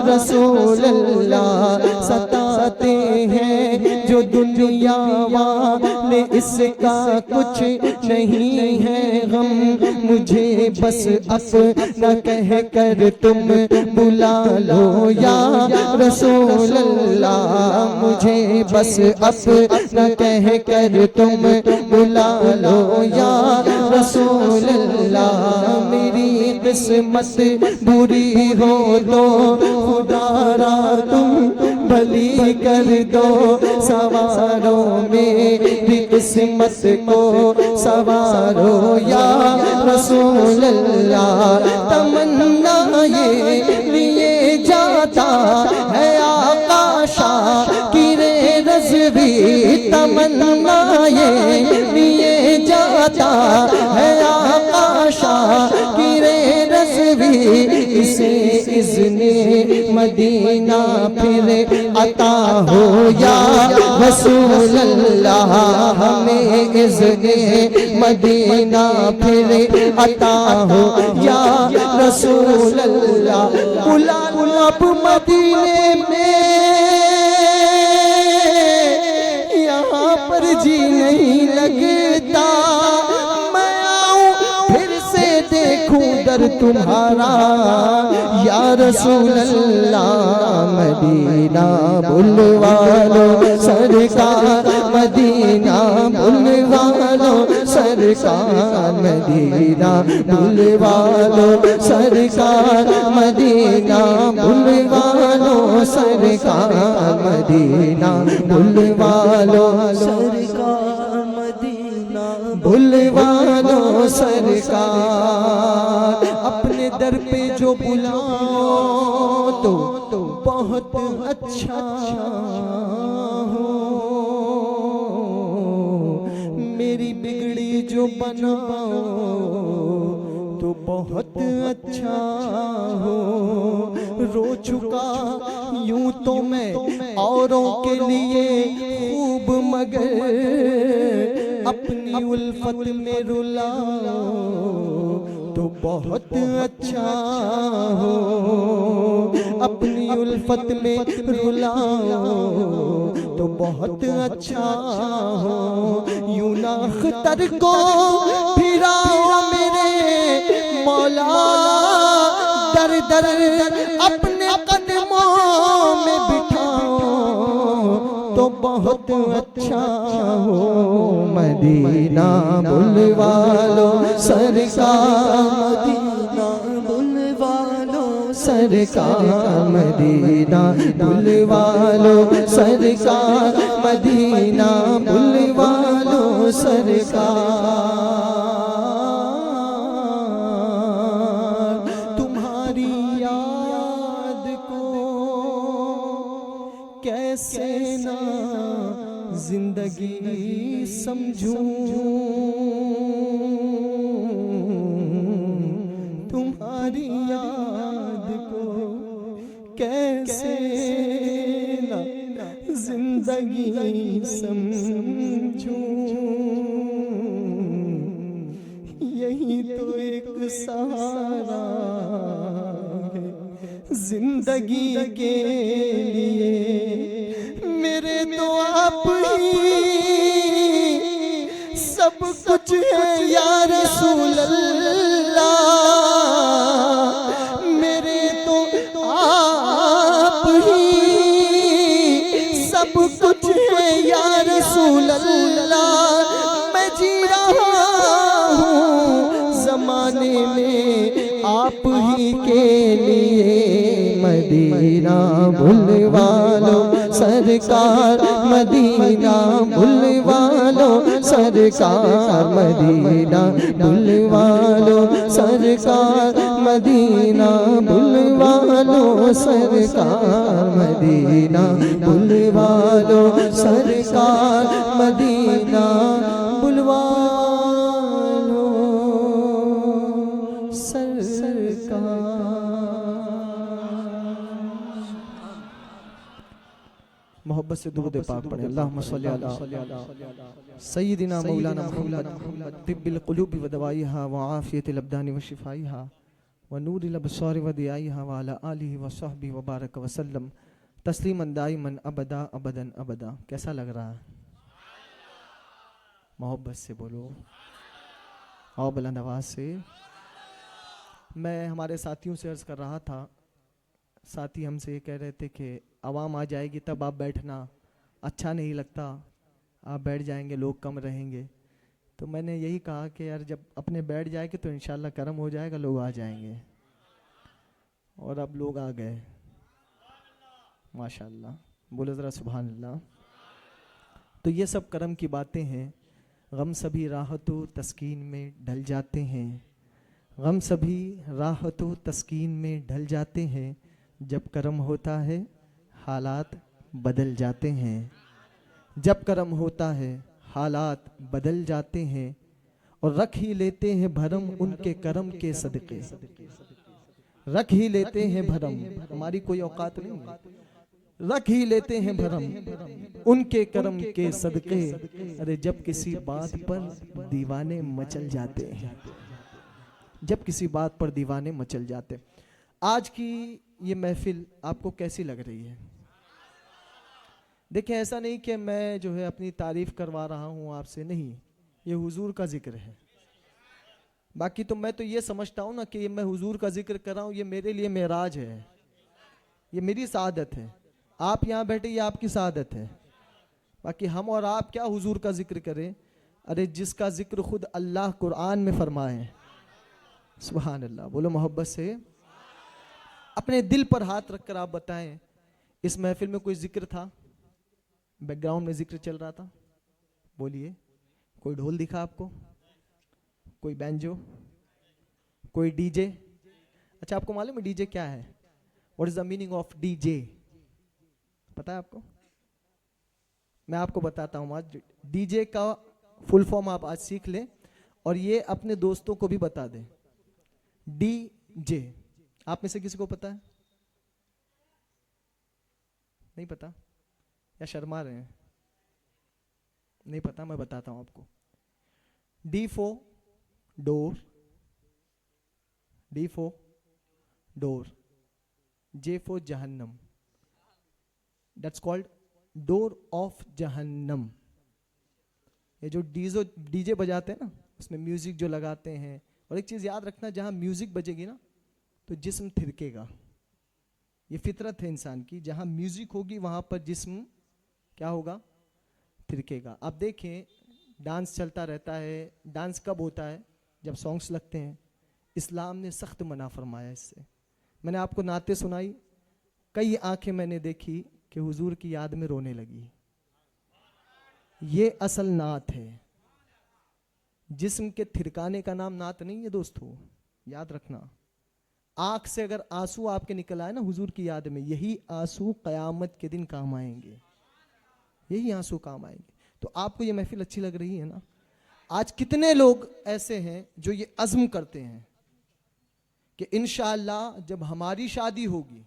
रसूल अल्लाह। सताते हैं जो दुनिया वाले, इसका कुछ नहीं है गम, मुझे बस अपना कह कर तुम बुला लो या रसूल अल्लाह। मुझे बस अपना कह कर तुम बुला लो या रसूल अल्लाह। मेरी किस्मत बुरी हो तो खुदारा तुम भली कर दो, सवारो मेरी किस्मत को सवारो या रसूल अल्लाह। तमन्ना ये लिए जाता है आकाशा किरे रज़वी, तमन्ना ये लिए जाता है आकाशा किरे रज़वी। इसे इज़्ने मदीना फिर अता हो या रसूल अल्लाह। हमें इज़्ने मदीना फिर अता हो या रसूल अल्लाह। बुला लो अब मदीने में, यहाँ पर जी नहीं लगता। मैं आऊं फिर से देखूं दर तुम्हारा या रसूल अल्लाह। मदीना बुलवा लो सरकार, मदीना बुलवा लो सरकार, मदीना बुलवा लो सरकार, मदीना बुलवा लो सरकार, मदीना बुलवा लो सरकार, मदीना बुलवा लो सरकार। अपने दर पे जो बुलाओ तो बहुत अच्छा हो, मेरी बिगड़ी जो बनाओ तो बहुत अच्छा हो। रो चुका यूं तो मैं औरों के लिए खूब, मगर अपनी उल्फत में रुलाओ तो बहुत अच्छा हो। अपनी उल्फत में रुलाओ तो बहुत अच्छा हो। यूं ना अख्तर को फिराओ मेरे मौला, दर दर अपने कदमों में बिठाओ बहुत अच्छा हो मदीना बुलवा लो सरकार, मदीना बुलवा लो सरकार, मदीना बुलवा लो सरकार, मदीना बुलवा लो सरकार। तुम्हारी याद को कैसे ना जिंदगी समझूं, तुम्हारी याद को कैसे ना जिंदगी समझूं, यही तो एक सहारा है जिंदगी के लिए, मेरे तो आप ही सब कुछ है या रसूल अल्लाह, मेरे तो आप ही सब कुछ है या रसूल अल्लाह। मैं जी रहा हूँ जमाने में आप ही के लिए, मदीना बुलवा लो सरकार, मदीना बुलवा लो सरकार, मदीना बुलवा लो सरकार, मदीना बुलवा लो सरकार, मदीना बुलवा लो सरकार, मदीना बुलवा लो सरकार। मोहब्बत से दुरूद पाक पढ़े। अल्लाहुम्मा सल्ली अला सय्यिदिना मौलाना मुहम्मद तिब्बिल क़ुलूबि व दवाइहा व आफ़ियतिल अब्दानि व शिफ़ाइहा व नूरिल अबसारि व दियाइहा व अला आलिहि व सहबिहि व बारक व सल्लम तस्लीमन दाइमन अबदा अबदन अबदा। कैसा लग रहा है? मोहब्बत से बोलो और बुलंद आवाज़ से। मैं हमारे साथियों से अर्ज़ कर रहा था, साथी हमसे ये कह रहे थे कि आवाम आ जाएगी तब आप बैठना, अच्छा नहीं लगता आप बैठ जाएंगे लोग कम रहेंगे। तो मैंने यही कहा कि यार जब अपने बैठ जाएंगे तो इंशाल्लाह करम हो जाएगा, लोग आ जाएंगे। और अब लोग आ गए माशाल्लाह, बोलो ज़रा सुभान अल्लाह। तो ये सब करम की बातें हैं। गम सभी राहतों तस्कीन में ढल जाते हैं, गम सभी राहतों तस्कीन में ढल जाते हैं, जब करम होता है हालात बदल जाते हैं, जब करम होता है हालात बदल जाते हैं, और रख ही लेते हैं भरम उनके करम के सदक़े, रख ही लेते हैं भरम, हमारी कोई औकात नहीं है, रख ही लेते हैं भरम उनके करम के सदक़े। अरे जब किसी बात पर दीवाने मचल जाते हैं, जब किसी बात पर दीवाने मचल जाते। आज की ये महफिल आपको कैसी लग रही है? देखिए ऐसा नहीं कि मैं जो है अपनी तारीफ करवा रहा हूँ आपसे, नहीं, ये हुजूर का जिक्र है। बाकी तो मैं तो ये समझता हूँ ना कि मैं हुजूर का जिक्र कर रहा हूँ, ये मेरे लिए मेराज है, ये मेरी सादत है। आप यहाँ बैठे ये आपकी सादत है। बाकी हम और आप क्या हुजूर का जिक्र करें? अरे जिसका जिक्र खुद अल्लाह कुरान में फरमाए, सुभान अल्लाह। बोलो मोहब्बत से। अपने दिल पर हाथ रखकर आप बताएं, इस महफिल में कोई जिक्र था? बैकग्राउंड में जिक्र चल रहा था? बोलिए। कोई ढोल दिखा आपको? कोई बैंजो? कोई डीजे? अच्छा आपको मालूम है डीजे क्या है? What is the meaning of DJ? पता है आपको? मैं आपको बताता हूँ आज। डीजे का फुल फॉर्म आप आज सीख लें और ये अपने दोस्तों को भी बता दें। डीजे आप में से किसी को पता है? नहीं पता या शर्मा रहे हैं? नहीं पता, मैं बताता हूं आपको। D for door, D for door, J for जहन्नम, दैट्स कॉल्ड डोर ऑफ जहन्नम। ये जो डीजे बजाते हैं ना, उसमें म्यूजिक जो लगाते हैं, और एक चीज याद रखना, जहां म्यूजिक बजेगी ना तो जिस्म थिरकेगा। ये फितरत है इंसान की, जहां म्यूजिक होगी वहां पर जिस्म क्या होगा? थिरकेगा। आप देखें डांस चलता रहता है, डांस कब होता है? जब सॉन्ग्स लगते हैं। इस्लाम ने सख्त मना फरमाया इससे। मैंने आपको नाते सुनाई, कई आंखें मैंने देखी कि हुजूर की याद में रोने लगी। ये असल नात है। जिस्म के थिरकाने का नाम नात नहीं है दोस्तों, याद रखना। आंख से अगर आंसू आपके निकल आए ना हुजूर की याद में, यही आंसू कयामत के दिन काम आएंगे, यही आंसू काम आएंगे। तो आपको ये महफिल अच्छी लग रही है ना? आज कितने लोग ऐसे हैं जो ये अज़्म करते हैं कि इंशाअल्लाह जब हमारी शादी होगी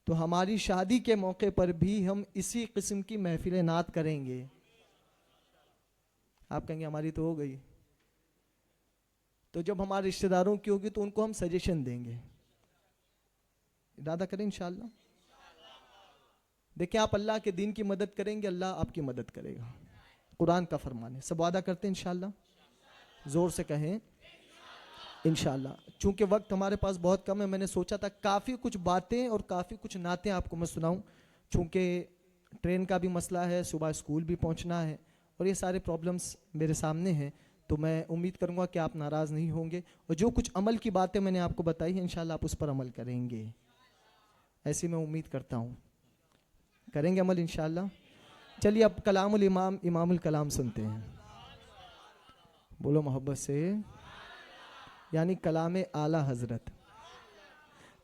तो हमारी शादी के मौके पर भी हम इसी किस्म की महफिल नात करेंगे। आप कहेंगे हमारी तो हो गई, तो जब हमारे रिश्तेदारों की होगी तो उनको हम सजेशन देंगे। इरादा करें इंशाअल्लाह। देखिए आप अल्लाह के दीन की मदद करेंगे, अल्लाह आपकी मदद करेगा। कुरान का फरमान है। सब वादा करते हैं इंशाअल्लाह? जोर से कहें इंशाअल्लाह। चूंकि वक्त हमारे पास बहुत कम है, मैंने सोचा था काफ़ी कुछ बातें और काफ़ी कुछ नातें आपको मैं सुनाऊं। चूंकि ट्रेन का भी मसला है, सुबह स्कूल भी पहुंचना है और ये सारे प्रॉब्लम्स मेरे सामने हैं, तो मैं उम्मीद करूंगा कि आप नाराज़ नहीं होंगे और जो कुछ अमल की बातें मैंने आपको बताई हैं इंशाअल्लाह आप उस पर अमल करेंगे, ऐसी मैं उम्मीद करता हूँ। करेंगे अमल इंशाअल्लाह। चलिए अब कलामुल इमाम इमामुल कलाम सुनते हैं। बोलो मोहब्बत से, यानी कलाम आला हजरत।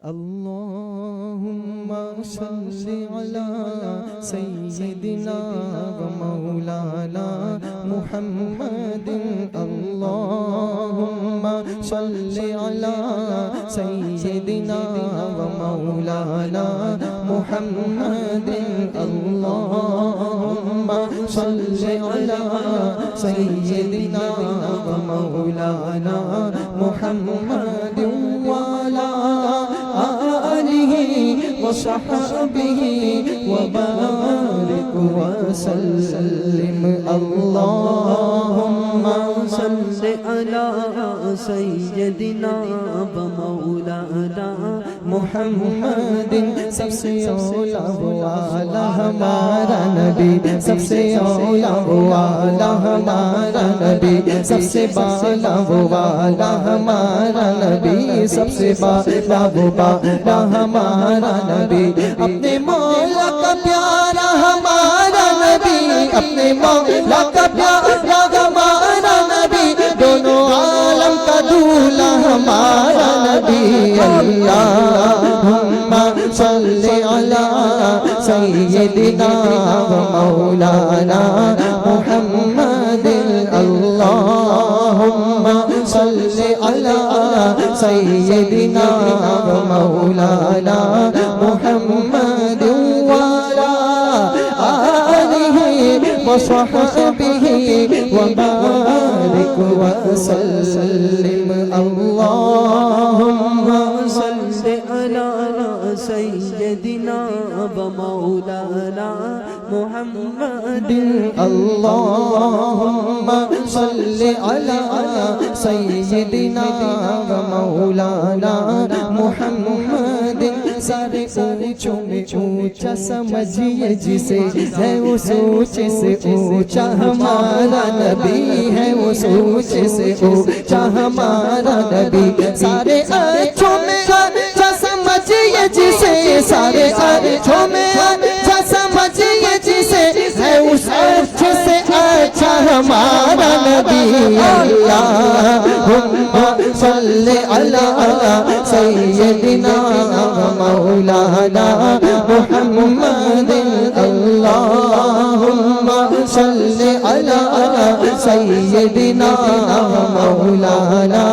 अल्लाहुम्मा सल्ली अला सय्यिदिना व मौलाना मुहम्मदिन। अल्लाहुम्मा सल्ली अला सय्यिदिना व मौलाना मुहम्मदिन। अल्लाहुम्मा सल्ली अला सय्यिदिना व मौलाना मुहम्मदिन व अला वसहबिही वबारिक वसल्लिम। अल्लाहुम्मा सल्लि अला सय्यदिना व मौलाना मुहम्मदिन। सबसे औला वाला हमारा नबी, सबसे औला वाला हमारा नबी, सबसे बाला वाला हमारा नबी, सबसे बाला वाला हमारा नबी। अपने मौला का प्यारा हमारा नबी, अपने मौला का प्यारा हमारा नबी, दोनों आलम का दूल्हा हमारा नबी। अल्लाहुम्मा सल्ली अला सय्यिदिना व मौलाना मुहम्मदिन। अल्लाहुम्मा सल्ली अला सय्यिदिना व मौलाना मुहम्मदिन व अला आलिहि व सहबिही व बारिक व सल्लिम। अल्लाहुम्मा सल्लि अला सय्यिदिना व मौलाना मुहम्मदिन। अल्लाहुम्मा सल्लि अला सय्यिदिना व मौलाना मुहम्मदिन। सारे ऊंचों में ऊंचा समझिए जिसे, है उस ऊंचे से ऊंचा हमारा नबी, है उस ऊंचे से ऊंचा हमारा नबी। सारे अच्छों में अच्छा समझिए जिसे, सारे अच्छों में अच्छा समझिए जिसे, है उस अच्छे से अच्छा हमारा नबी। अल्लाहुम्मा सल्लि अला सय्यिदिना व मौलाना मुहम्मदिन। अल्लाहुम्मा सल्लि अला सय्यिदिना व मौलाना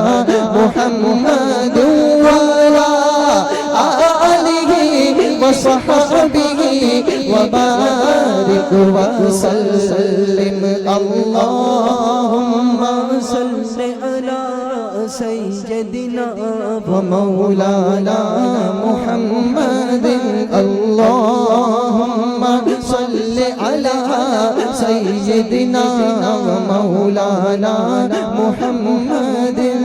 मुहम्मदिन व अला आलिहि व सहबिही व बारिक व सल्लिम। अल्लाहुम्मा सल्लि अला सय्यिदिना व मौलाना मुहम्मदिन। अल्लाहुम्मा सल्लि अला सय्यिदिना व मौलाना मुहम्मदिन।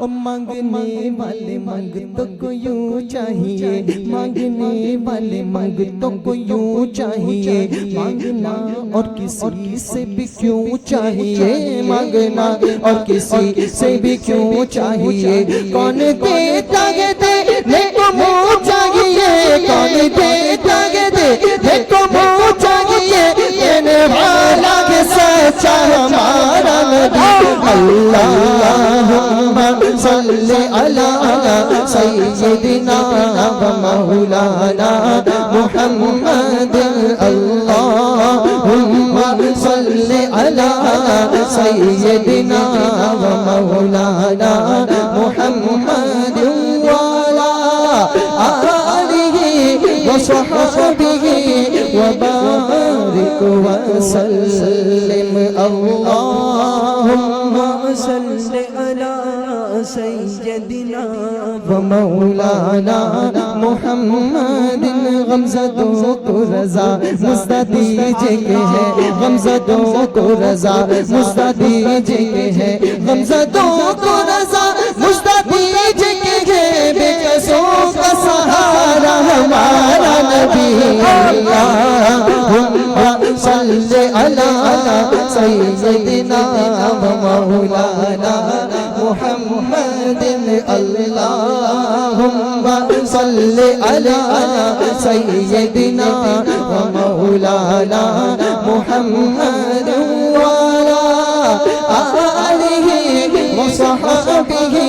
और मांगने वाले मंगतों को यूं चाहिए, मांगने वाले मंगतों को यूं चाहिए, मांगना और किसी से भी क्यों चाहिए, मांगना और किसी से भी क्यों चाहिए। कौन देता है देने को मुँह चाहिए, कौन देता है देने को मुँह चाहिए, देने वाला के सच्चा हमारा नबी। अल्लाहुम्मा सल्ली अला सय्यिदिना व मौलाना मुहम्मद। अल्लाहुम्मा सल्ली अला सय्यिदिना व मौलाना मुहम्मद वाला आलिहि व सहबिहि व बारिक व सल्लिम। अल्लाहुम्मा सल्ली अला सय्यदिना व मौलाना मुहम्मदिन। गमज़दों को रज़ा मुस्तदीजे के है, गमज़दों को रज़ा मुस्तदीजे के है, गमज़दों को रज़ा मुस्तदीजे के है। बेकसों का सहारा हमारा नबी। अल्लाहुम्मा सल्ली अला सय्यदिना व मौलाना मुहम्मदिन। अल्लाहुम्मा सल्ली अला सय्यदिना व मौलाना मुहम्मद वाला आलिहि व सहबिहि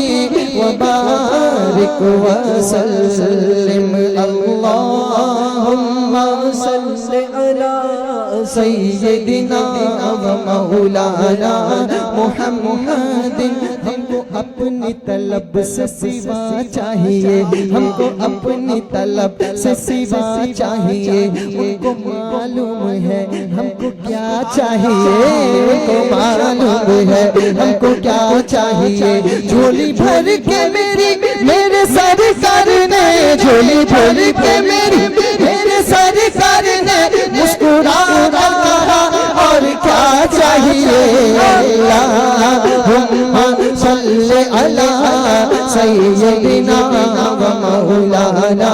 व बारिक व सल्लिम। अल्लाहुम्मा सल्ली अला सय्यदिना व मौलाना मुहम्मदिन। हमको अपनी तलब से सिवा चाहिए, हमको अपनी तलब से सिवा चाहिए। उनको मालूम है हमको क्या चाहिए, उनको मालूम है हमको क्या चाहिए। झोली भर के मेरे सरकार ने, झोली भर के मेरे सरकार ने मुस्कुरा कहा और क्या चाहिए। अल्लाहुम्मा सल्ली अला सय्यदिना व मौलाना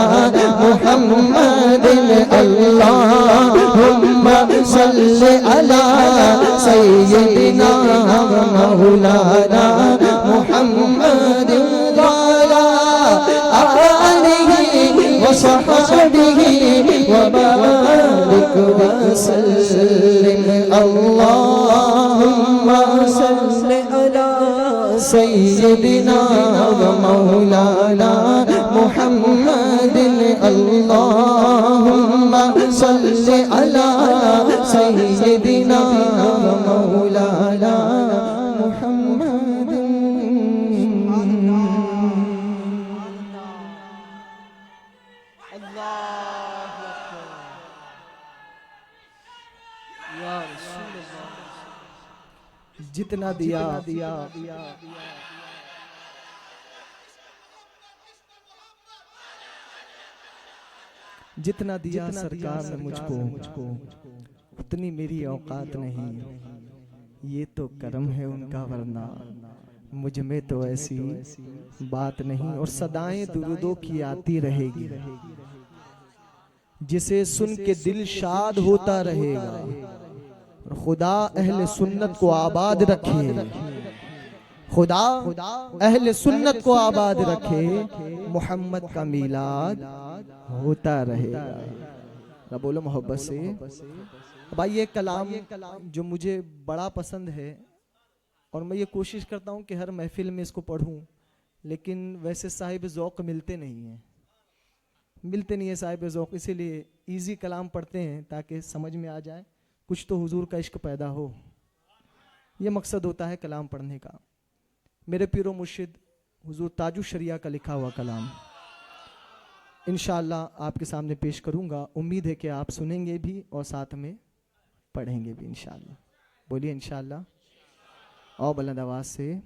मुहम्मदिन। अल्लाहुम्मा सल्ली अला सय्यदिना व मौलाना मुहम्मदिन वाला आलिहि व सहबिहि व बारिक व सल्लिम। अल्लाहुम्मा सल्ली अला सय्यदिना व मौलाना मुहम्मदिन। अल्लाहुम्मा सल्ली अला सय्यदिना व मौलाना मुहम्मदिन। जितना दिया जितना दिया सरकार ने मुझको, उतनी मेरी औकात नहीं। ये तो करम है उनका, वरना मुझ में तो ऐसी बात नहीं। और सदाएं दुरूदों की आती रहेगी, जिसे सुन के दिल शाद होता रहेगा। खुदा अहले सुन्नत को आबाद रखे, खुदा अहले सुन्नत को आबाद रखे। मोहम्मद का मीलाद होता रहेगा। बोलो मोहब्बत से। भाई ये कलाम जो मुझे बड़ा पसंद है और मैं ये कोशिश करता हूँ कि हर महफिल में इसको पढ़ूं, लेकिन वैसे साहिब ज़ौक़ मिलते नहीं है साहिब ज़ौक़। इसीलिए इजी कलाम पढ़ते हैं ताकि समझ में आ जाए, कुछ तो हुजूर का इश्क पैदा हो। ये मकसद होता है कलाम पढ़ने का। मेरे पीरो मुर्शिद हुजूर ताजुश शरिया का लिखा हुआ कलाम इंशाअल्लाह आपके सामने पेश करूंगा। उम्मीद है कि आप सुनेंगे भी और साथ में पढ़ेंगे भी इंशाअल्लाह। बोलिए इंशाअल्लाह और बुलंद आवाज़ से।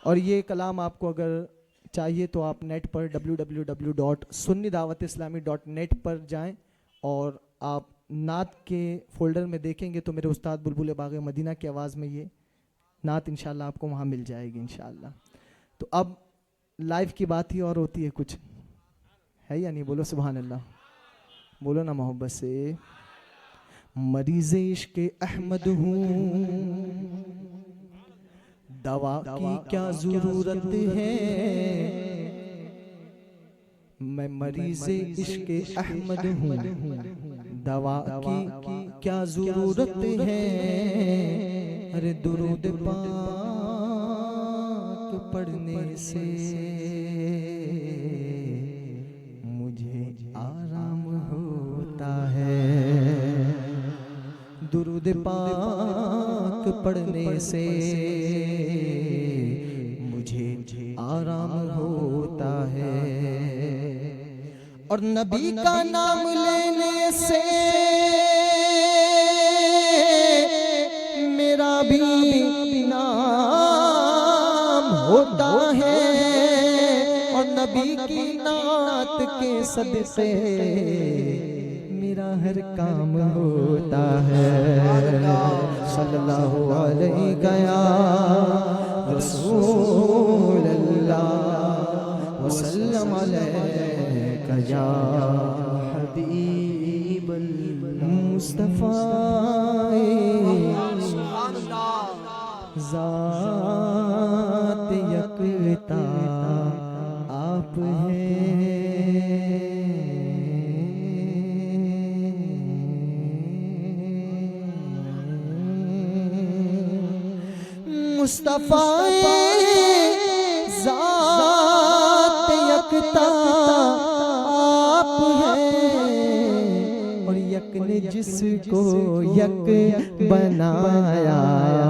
और ये कलाम आपको अगर चाहिए तो आप नेट पर www.sunnidawatislamik.net पर जाएं और आप नात के फोल्डर में देखेंगे तो मेरे उस्ताद बुलबुल बाग़ मदीना की आवाज़ में ये नात इंशाअल्लाह आपको वहाँ मिल जाएगी इंशाअल्लाह। तो अब लाइफ की बात ही और होती है, कुछ है या नहीं? बोलो सुभान अल्लाह, बोलो ना मोहब्बत से। मरीज़ इश्क़ अहमद हूँ, दवा की क्या ज़रूरत है, मैं मरीज़ इश्क़ अहमद हूँ, दवा की क्या ज़रूरत है। अरे दुरूद पाक पढ़ने से मुझे आराम होता है, दुरूद पाक पढ़ने से मुझे आराम होता है। और नबी का नाम लेने से मेरा भी नाम होता है, और नबी की नात के सदक़े मेरा हर काम होता है। सल्लल्लाहु अलैहि रसूल अल्लाह वसल्लम अलैका या हबीब मुस्तफा, ज़ात यकता आप हैं, मुस्तफा ज़ात यकता आप हैं, और यक ने जिसको यक बनाया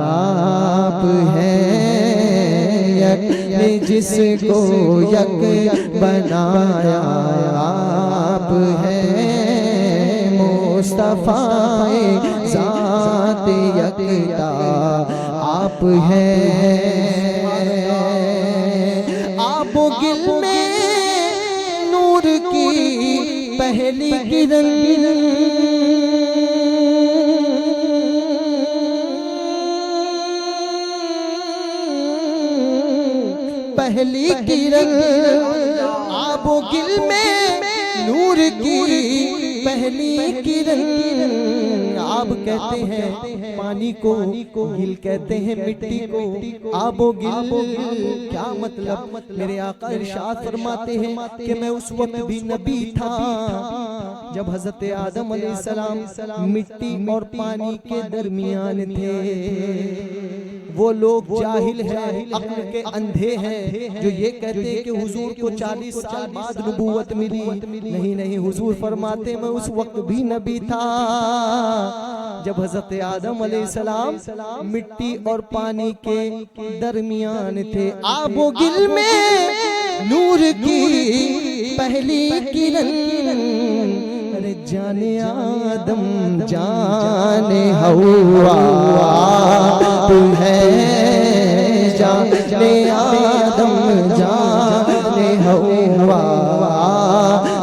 आप हैं, यक ने जिसको यक बनाया आप हैं, मुस्तफा ज़ात यकता आप हैं। आबो गिल में नूर की पहली किरण, पहली किरण, आबो गिल में नूर की पहली किरण। आब कहते हैं पानी को, गिल कहते हैं मिट्टी को, आबो गिल क्या मतलब? मेरे आका इरशाद फरमाते हैं कि मैं उस वक्त भी नबी था जब हजरत आदम अलैहिस्सलाम मिट्टी और पानी के दरमियान थे। वो लोग जाहिल हैं, अक्ल के अंधे हैं, जो ये कहते हैं कि हुजूर को 40 साल बाद नबूवत मिली। नहीं नहीं, हुजूर फरमाते मैं उस वक्त भी नबी था जब हजरत आदम अलैहिस्सलाम मिट्टी और पानी के दरमियान थे। आबो गिल में नूर की पहली किरण, अरे जाने आदम जाने हवा तू है, जाने आदम जाने हवा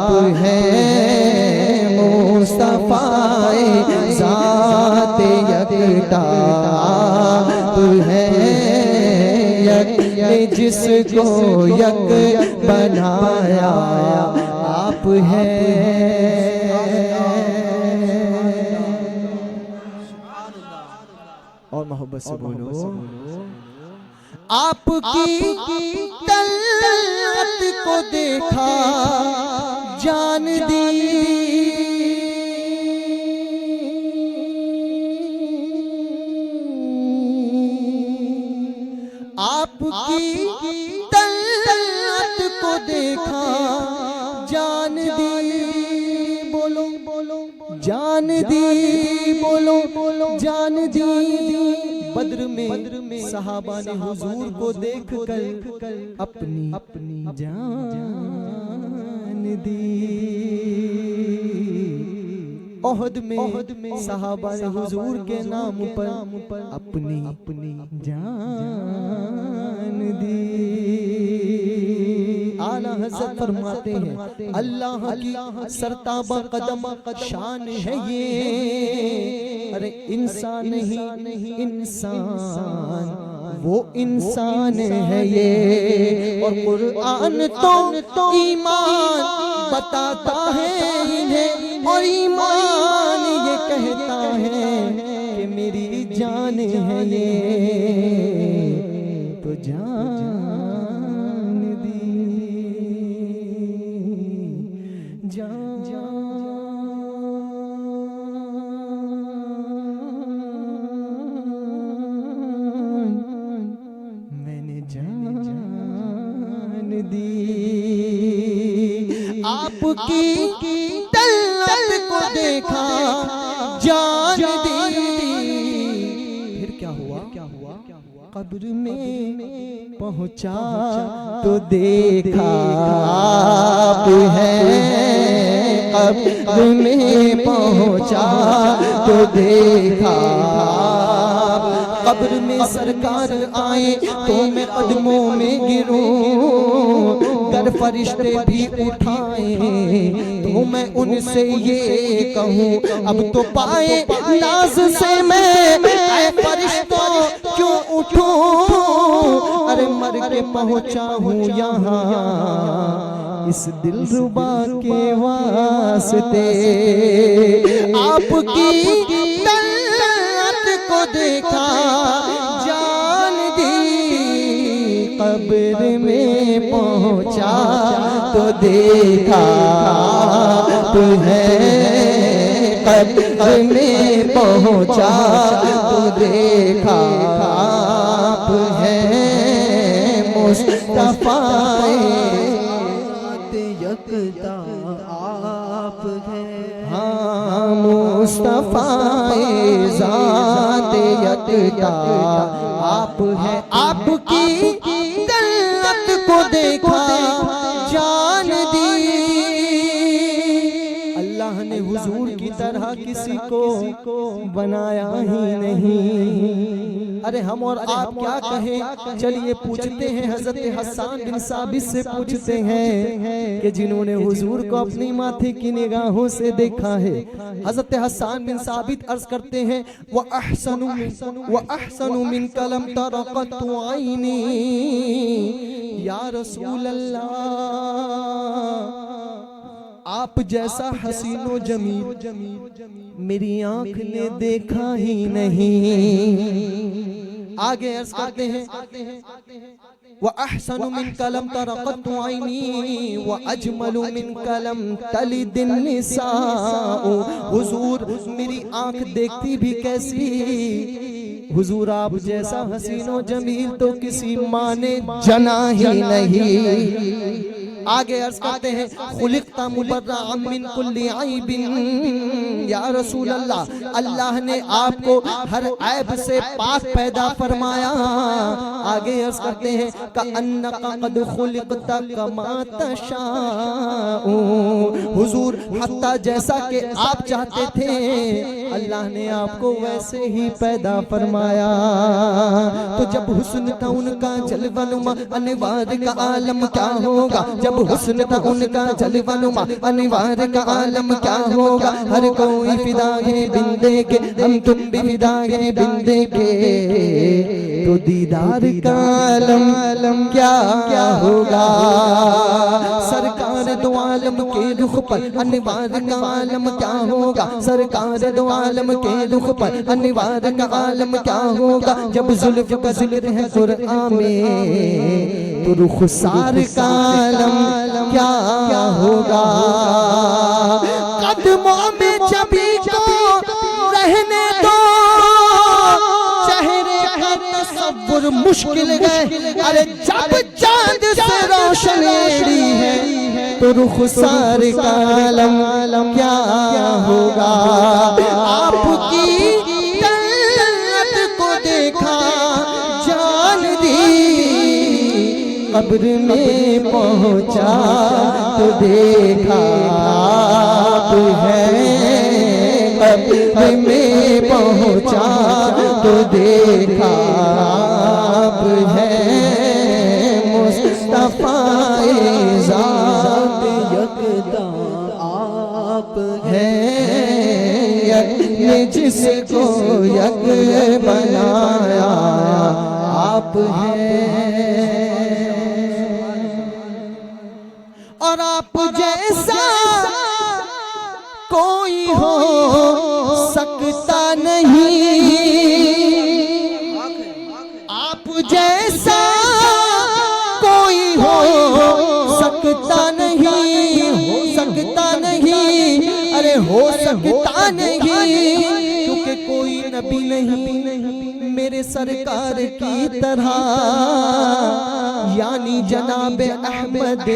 तू है, मुस्तफा ज़ात यकता तू है, यक जिसको यक बनाया आप हैं। और मोहब्बत से बोलो, आपकी तलवत को देखा जान दी, आपकी तलवत को देखा जान दी, बोलो बोलो जान दी, बोलो बोलो जान दी। बद्र में सहाबा ने हुजूर को देख कर अपनी अपनी जान दी। ओहद में सहाबा ने हुजूर के नाम पर अपनी अपनी जान दी। आला हज़रत फरमाते हैं अल्लाह की सरताबा कदम शान है ये, अरे इंसान नहीं इंसान वो इंसान है ये। और कुरान तो ईमान बताता है इन्हें, और ईमान ये कहता है कि मेरी जान है ये, तो जान दी जान मैंने जान दी। आपकी तलत को देखा जान दी। फिर क्या हुआ? कब्र में पहुंचा तो देखा आप है। कब्र में पहुंचा तो देखा। कब्र में सरकार आए तो मैं कदमों में गिरूं। गर फरिश्ते भी उठाए तो मैं उनसे ये कहूँ, अब तो पाए नाज से मैं फरिश्तों क्यों उठूं। अरे मर के पहुंचा हूँ यहाँ इस दिलरुबा के वास्ते। आपकी तलत को देखा जान दी। कब्र में पहुंचा तो देखा तो है। कब्र में पहुंचा तो देखा आप है। मुस्तफा यकता आप है। हाँ मुस्तफा ज़ात यकता आप है। आपकी तलत को देखा जान दी। अल्लाह ने हुजूर की तरह किसी को बनाया ही नहीं। अरे हम और आप क्या कहें? चलिए पूछते हैं, हजरत हसन बिन साबित से पूछते हैं कि जिन्होंने हुजूर को अपनी माथे की निगाहों से देखा है। हजरत हसन बिन साबित अर्ज करते हैं, व अहसनु मिन कलम तरक़तु आईनी या रसूल अल्लाह। आप जैसा हसीनो जमील मेरी आंख ने देखा ही नहीं। आगे अर्ज करते हैं, व अहसनु मिन कलम तरक़तु आईनी व अजमलु मिन कलम तलिदिन निसाउ। हुजूर मेरी आंख देखती भी कैसी, हुजूर आप जैसा हसीनो जमील तो किसी माँ ने जना ही नहीं। आगे अर्ज करते हैं, खुलिक़्ता मुबर्रअन मिन कुल्ली ऐबिन या रसूल अल्लाह। अल्लाह ने आपको हर ऐब से पाक पैदा फरमाया। आगे अर्ज करते हैं, कअन्नका क़द खुलिक़्ता कमा तशाउ। हुजूर हत्ता जैसा कि आप चाहते थे अल्लाह ने आपको वैसे ही पैदा फरमाया। तो जब हुस्न था उनका जलवानुमा अनवार का आलम क्या होगा। जब हुस्न था उनका जलवानुमा अनवार का आलम क्या होगा। हर कोई फिदा है बिंदे के, हम तुम भी फिदा है बिंदे के। तो दीदार का आलम क्या क्या होगा। सरकार दो आलम के रुख पर अनवार का आलम क्या होगा। सरकार दो आलम के रुख पर अनवार का आलम क्या होगा। जब जुल्फ का जिक्र है कुरान में तो रुखसार का आलम क्या क्या होगा। कदमों में जबी को रहने दो, चेहरे का तसव्वुर मुश्किल है। अरे जब चांद से रोशनी है तो रुखसार का आलम क्या होगा। आपकी तलत को देखा जान दी। कब्र में पहुंचा तो देखा आप है। कब्र में पहुंचा तो देखा आप है। मुस्तफा ज़ात यकता आप है। यक ने जिसको यक बनाया आप आप हैं और आप जैसा कोई हो सकता नहीं, आप जैसा कोई हो सकता नहीं, हो सकता नहीं, अरे हो सकता नहीं, क्योंकि कोई नबी नहीं मेरे सरकार की तरह, यानी जनाब अहमद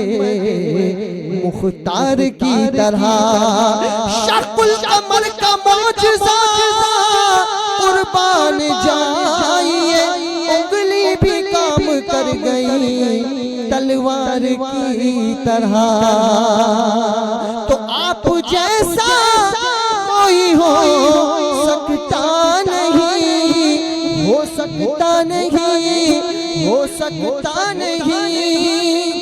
मुख्तार की तरह। शकुल कमर का मौजज़ा कुर्बान जाइए, उंगली भी काम कर गई तलवार की तरह। तो आप जैसा कोई हो सकता नहीं, हो सकता नहीं, हो सकता नहीं।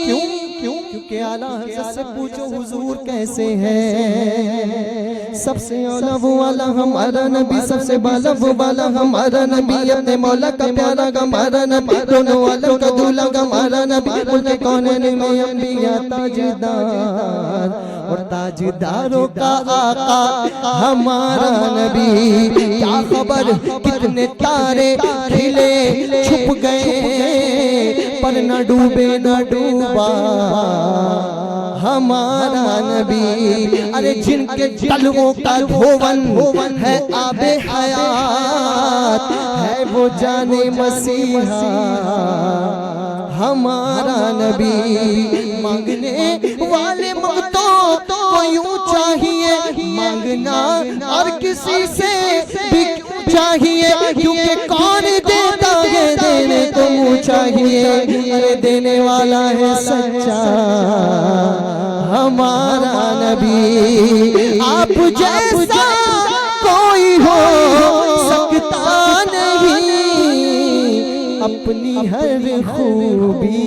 क्यों? क्योंकि आला हज़रत से पूछो हुजूर कैसे हैं। सबसे औला वो वाला हमारा नबी, सबसे बाला वो वाला हमारा नबी, अपने मौला का प्यारा हमारा नबी, दोनों आलम का दूल्हा हमारा नबी, उनके कौनैन में अंबिया ताजदार और ताजदारों का आका हमारा नबी। क्या खबर कितने तारे खिले छुप गए, पर न डूबे न डूबा हमारा नबी। अरे जिनके तलवों का धोवन है आबे हयात, है वो जाने मसीहा हमारा नबी। मांगने वाले मंगतों को यूं चाहिए मांगना और किसी से भी चाहिए, क्योंकि कौन देता है देने को मुँह चाहिए। अरे देने वाला है सच्चा हमारा नबी। आप जैसा कोई हो सकता नहीं, अपनी हर खूबी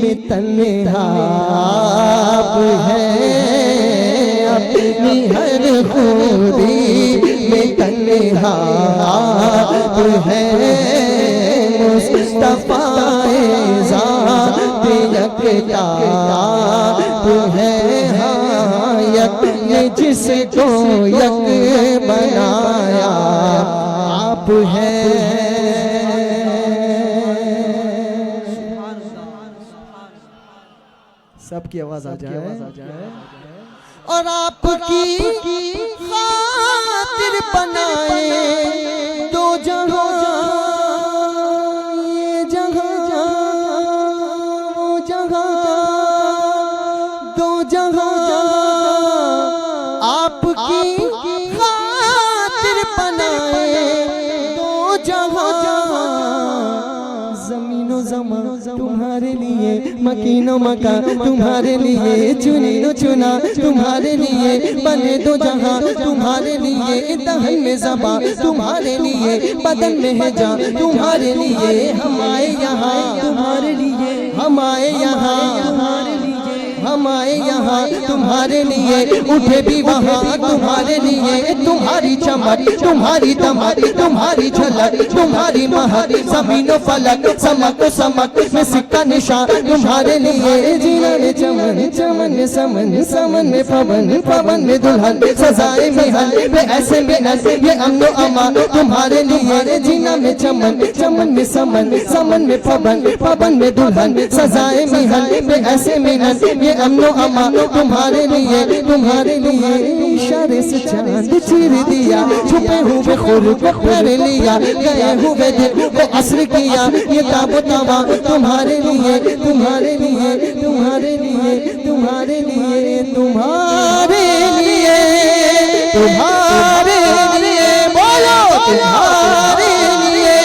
में तन्हा आप हैं, अपनी हर खूबी में तन्हा आप हैं। मुस्तफ़ाए ज़ात यकता आप हैं, हाँ यक ने जिसको यक बनाया आप हैं। सबकी आवाज आ जाए। और आपकी खातिर बनाए दो जहां, ये जहां वो जहां, दो जहां आपकी खातिर बनाए दो जहां। ज़मीनो ज़मा तुम्हारे लिए, मकीनो मका तुम्हारे लिए, चुनीनो चुना तुम्हारे लिए, बने दो जहां तुम्हारे लिए। दहन में ज़बा तुम्हारे लिए, बदन में है जान तुम्हारे लिए। हम आए यहाँ तुम्हारे लिए, हम आए यहाँ तुम्हारे लिए, हम आए यहाँ तुम्हारे लिए। उठे भी वहाँ तुम्हारे लिए, तुम्हारी चमक तुम्हारी दमक तुम्हारी झलक तुम्हारी महक, ज़मीनो फलक समक समक में सिक्का निशान तुम्हारे लिए। जीना में चमन चमन में समन समन में पवन पवन में दुल्हन, सजाए मिहन पे ऐसे मिलन, ये अमनो अमान तुम्हारे लिए। जीना में चमन चमन में समन समन में पवन पवन में दुल्हन, सजाए मिहन पे ऐसे मिलन, ये अमनो अमान तुम्हारे लिए तुम्हारे लिए। इशारे से चांद चीर दिया, छुपे हुए खुर को कर लिया, गए हुए दिल को असर किया। ये ताबो तवा तुम्हारे लिए तुम्हारे लिए तुम्हारे लिए तुम्हारे लिए तुम्हारे लिए तुम्हारे लिए, बोलो तुम्हारे लिए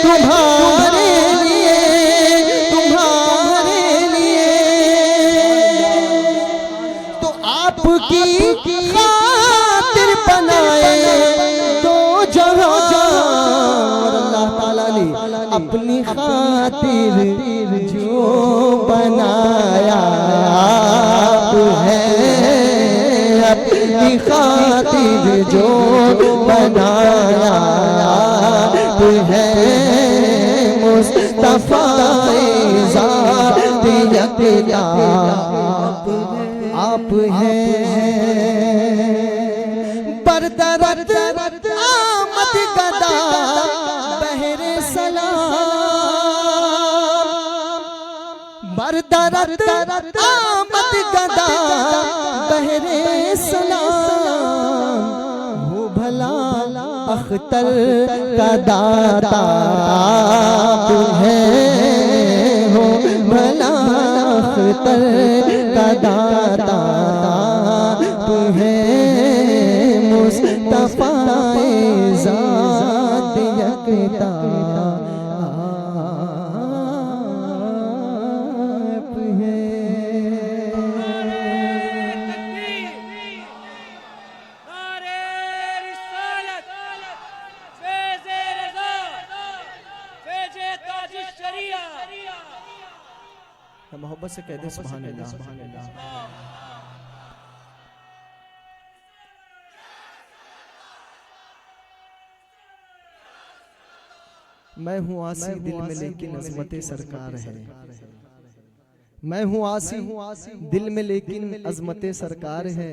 तुम्हारे लिए तुम्हारे लिए। तो आपकी खातिर बनाए दो जहां, अल्लाह ताला ने अपनी खातिर जो बनाया आप हैं, अपनी खातिर जो बनाया आप हैं। मुस्तफाए ज़ात यकता आप हैं। बरदरत आमद गदा बहरे सलाम, बरदरत आमद गदा बहरे सलाम, हो भला अख्तर का दाता आप हैं, हो भला अख्तर का दाता आप हैं, मुस्तफाए ज़ात यकता आप हैं। मोहब्बत से कह दे सुभान अल्लाह, सुभान अल्लाह। मैं हूँ आसी दिल में लेकिन अज़मत सरकार है, मैं हूँ आसी दिल में लेकिन अज़मत सरकार है।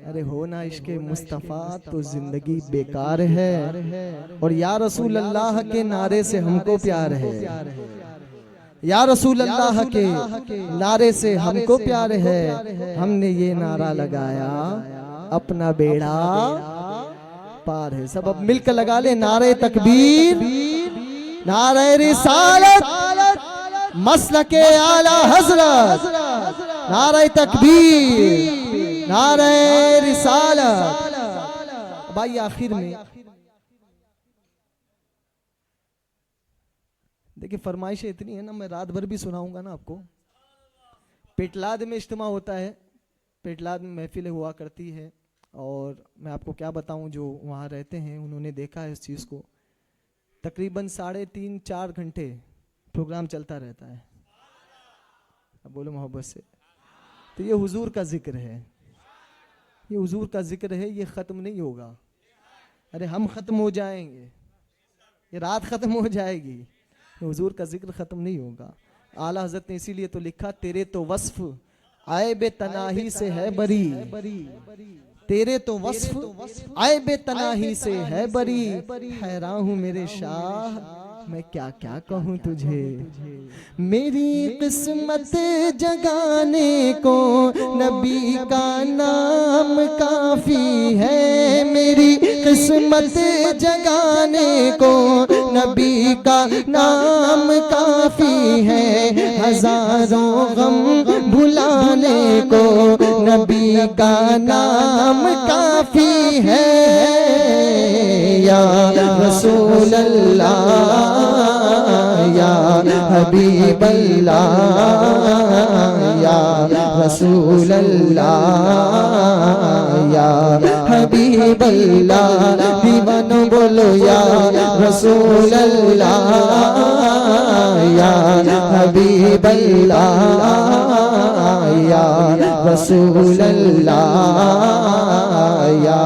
अरे हो ना इश्क़े मुस्तफ़ा तो जिंदगी बेकार है, और या रसूल अल्लाह के नारे से हमको प्यार है, या रसूल अल्लाह के नारे से हमको प्यार है। हमने ये नारा लगाया अपना बेड़ा पार है। सब अब मिलकर लगा ले नारे तकबीर, नारे रिसालत, मसलके आला हजरत, नारे तकबीर, नारे रिसालत। भाई आखिर में देखिए फरमाइशें इतनी है ना, मैं रात भर भी सुनाऊंगा ना आपको। पेटलाद में इज्तिमा होता है, पेटलाद में महफिलें हुआ करती है, और मैं आपको क्या बताऊं, जो वहाँ रहते हैं उन्होंने देखा है इस चीज़ को। तकरीबन 3.5-4 घंटे प्रोग्राम चलता रहता है। अब बोलो मोहब्बत से। तो ये हुजूर का जिक्र है, ये हुजूर का जिक्र है, ये ख़त्म नहीं होगा। अरे हम ख़त्म हो जाएंगे, ये रात ख़त्म हो जाएगी, हुजूर का जिक्र ख़त्म नहीं होगा। आला हज़रत ने इसीलिए तो लिखा, तेरे तो वस्फ आए बेतनाही से है बरी, तेरे तो वस्फ आए बेतनाही से है बरी। हैरान हूँ मेरे शाह, मैं क्या क्या कहूँ तुझे। मेरी किस्मत जगाने को नबी का नाम काफी है, मेरी किस्मत जगाने को नबी का नाम काफी है। हजारों गम भुलाने को नबी का नाम काफी है। या रसूल अल्लाह, या हबीब अल्लाह, या रसूल अल्लाह, या हबीब अल्लाह। दीवानो बोलो या रसूल अल्लाह, या हबीब अल्लाह, या रसूल अल्लाह, या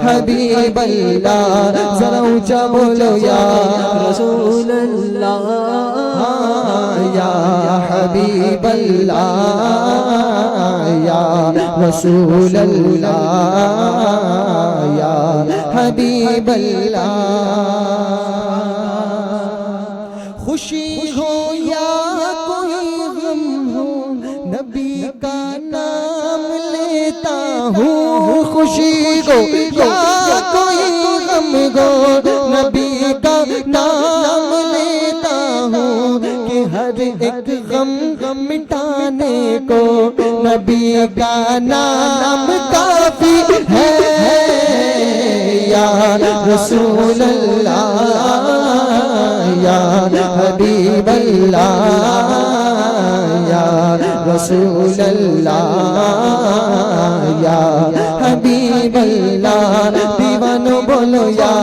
हबीब अल्लाह। जरा ऊंचा बोलो या रसूल अल्लाह, या हबीब अल्लाह, या रसूल अल्लाह, या हबीब अल्लाह। खुशी हो या कोई गम हो, नबी का नाम लेता हूँ। खुशी को या कोई गम हो, नबी का नाम लेता हूँ। कि हर एक गम मिटाने को नबी का नाम काफी है। या रसूल अल्लाह, या हबीब अल्लाह, या रसूल अल्लाह, या हबीब अल्लाह। दीवानो बोलो या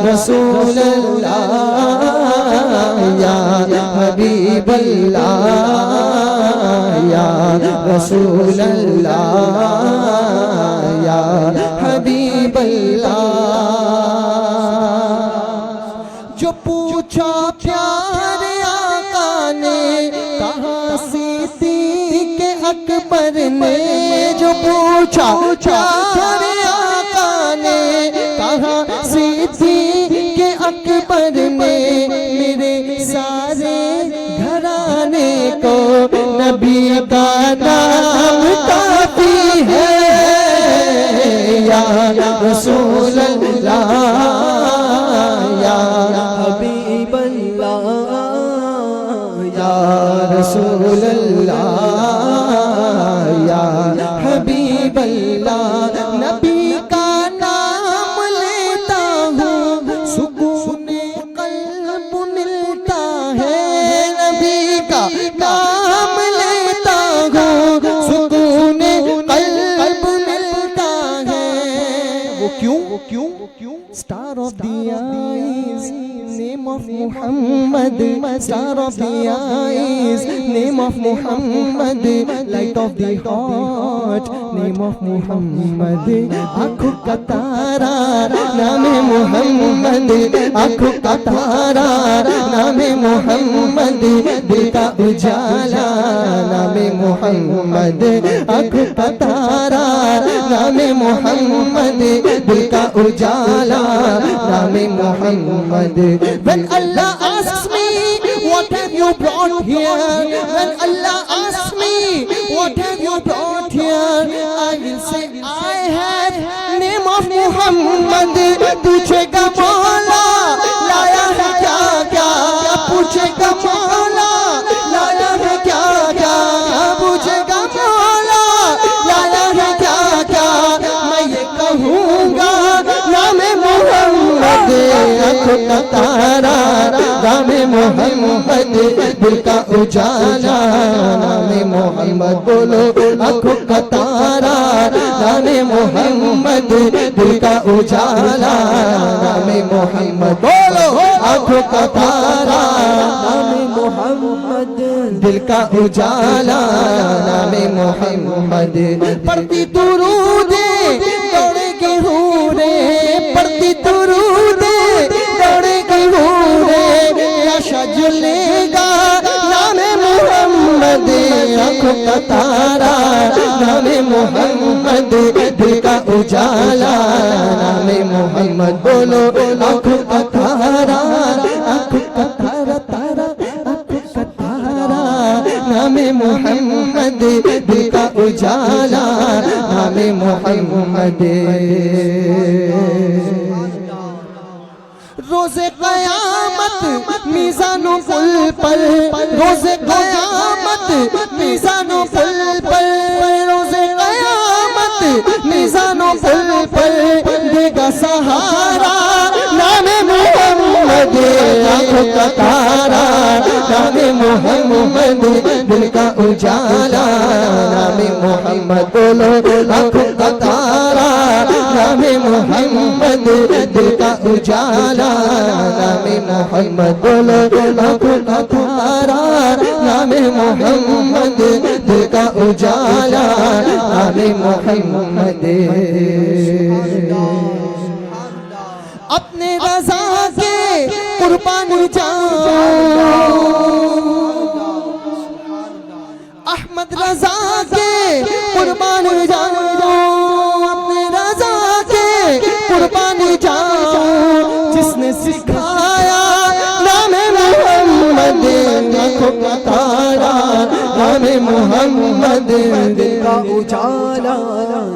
रसूल अल्लाह, या हबीब अल्लाह, या रसूल अल्लाह, या हबीब अल्लाह। जो पूछा प्यार पूछा प्यारे आका ने, कहा सिद्दीक़ अकबर ने मेरे सारे घराने को नबी का नाम काफी है। या रसूल अल्लाह या हबीब अल्लाह या रसूल अल्लाह या हबीब अल्लाह। नबी का नाम लेता हूँ सुकून कल्ब मिलता है। नबी का नाम लेता हूँ सुकून कल्ब मिलता है। वो क्यों star of the eyes name of Muhammad, star of the eyes name of Muhammad, light of the heart name of Muhammad. आँखों का तारा नाम मुहम्मद, आँखों का तारा नाम मुहम्मद, दिल का उजाला नाम मुहम्मद, आँखों का तारा नाम मुहम्मद, दिल का उजाला नाम Muhammad. When Allah asks me what have you brought here, when Allah asks me what have you brought here, I will say I have name of Muhammad. पूछेगा मौला लाया है क्या क्या, पूछेगा मौला लाया है क्या क्या, पूछेगा मौला लाया है क्या क्या, मैं ये कहूँगा नाम मुहम्मद। आँखों का तारा नाम मुहम्मद, दिल का उजाला नाम मुहम्मद। बोलो आँखों का तारा नाम मुहम्मद, दिल का उजाला नाम मुहम्मद। बोलो आँखों का तारा नाम मुहम्मद, दिल का उजाला नाम मुहम्मद। पढ़ती दुरूदे दौड़ेगी हूरे, पढ़ती दुरूदे दौड़ेगी हूरे, आशा जलेगा नाम मुहम्मद। आँखों का तारा नाम मुहम्मद, दिल का उजाला नाम मुहम्मद। बोलो आँखों का तारा, आँखों का तारा तारा, आँखों का तारा नाम मुहम्मद, दिल का उजाला नाम मुहम्मद। रोज़े क़यामत मीज़ानो पुल पर, रोज़े क़यामत मीज़ानो पुल पर, रोज़े क़यामत मीज़ानो पुल पर देगा सहारा नाम मुहम्मद। आँखों का तारा नाम मुहम्मद, दिल का उजाला नाम मुहम्मद। बोलो आँखों का तारा नाम मुहम्मद, दिल का उजाला नाम मुहम्मद। बोलो आँखों का तारा नाम मुहम्मद, दिल का उजाला नाम मुहम्मद। अपने रज़ा के कुर्बान जाओ, अहमद रज़ा के कुर्बान जाओ, अपने रज़ा के कुर्बान जाओ, जिसने सिखाया नाम मुहम्मद। आँखों का तारा नाम मुहम्मद, दिल का उजाला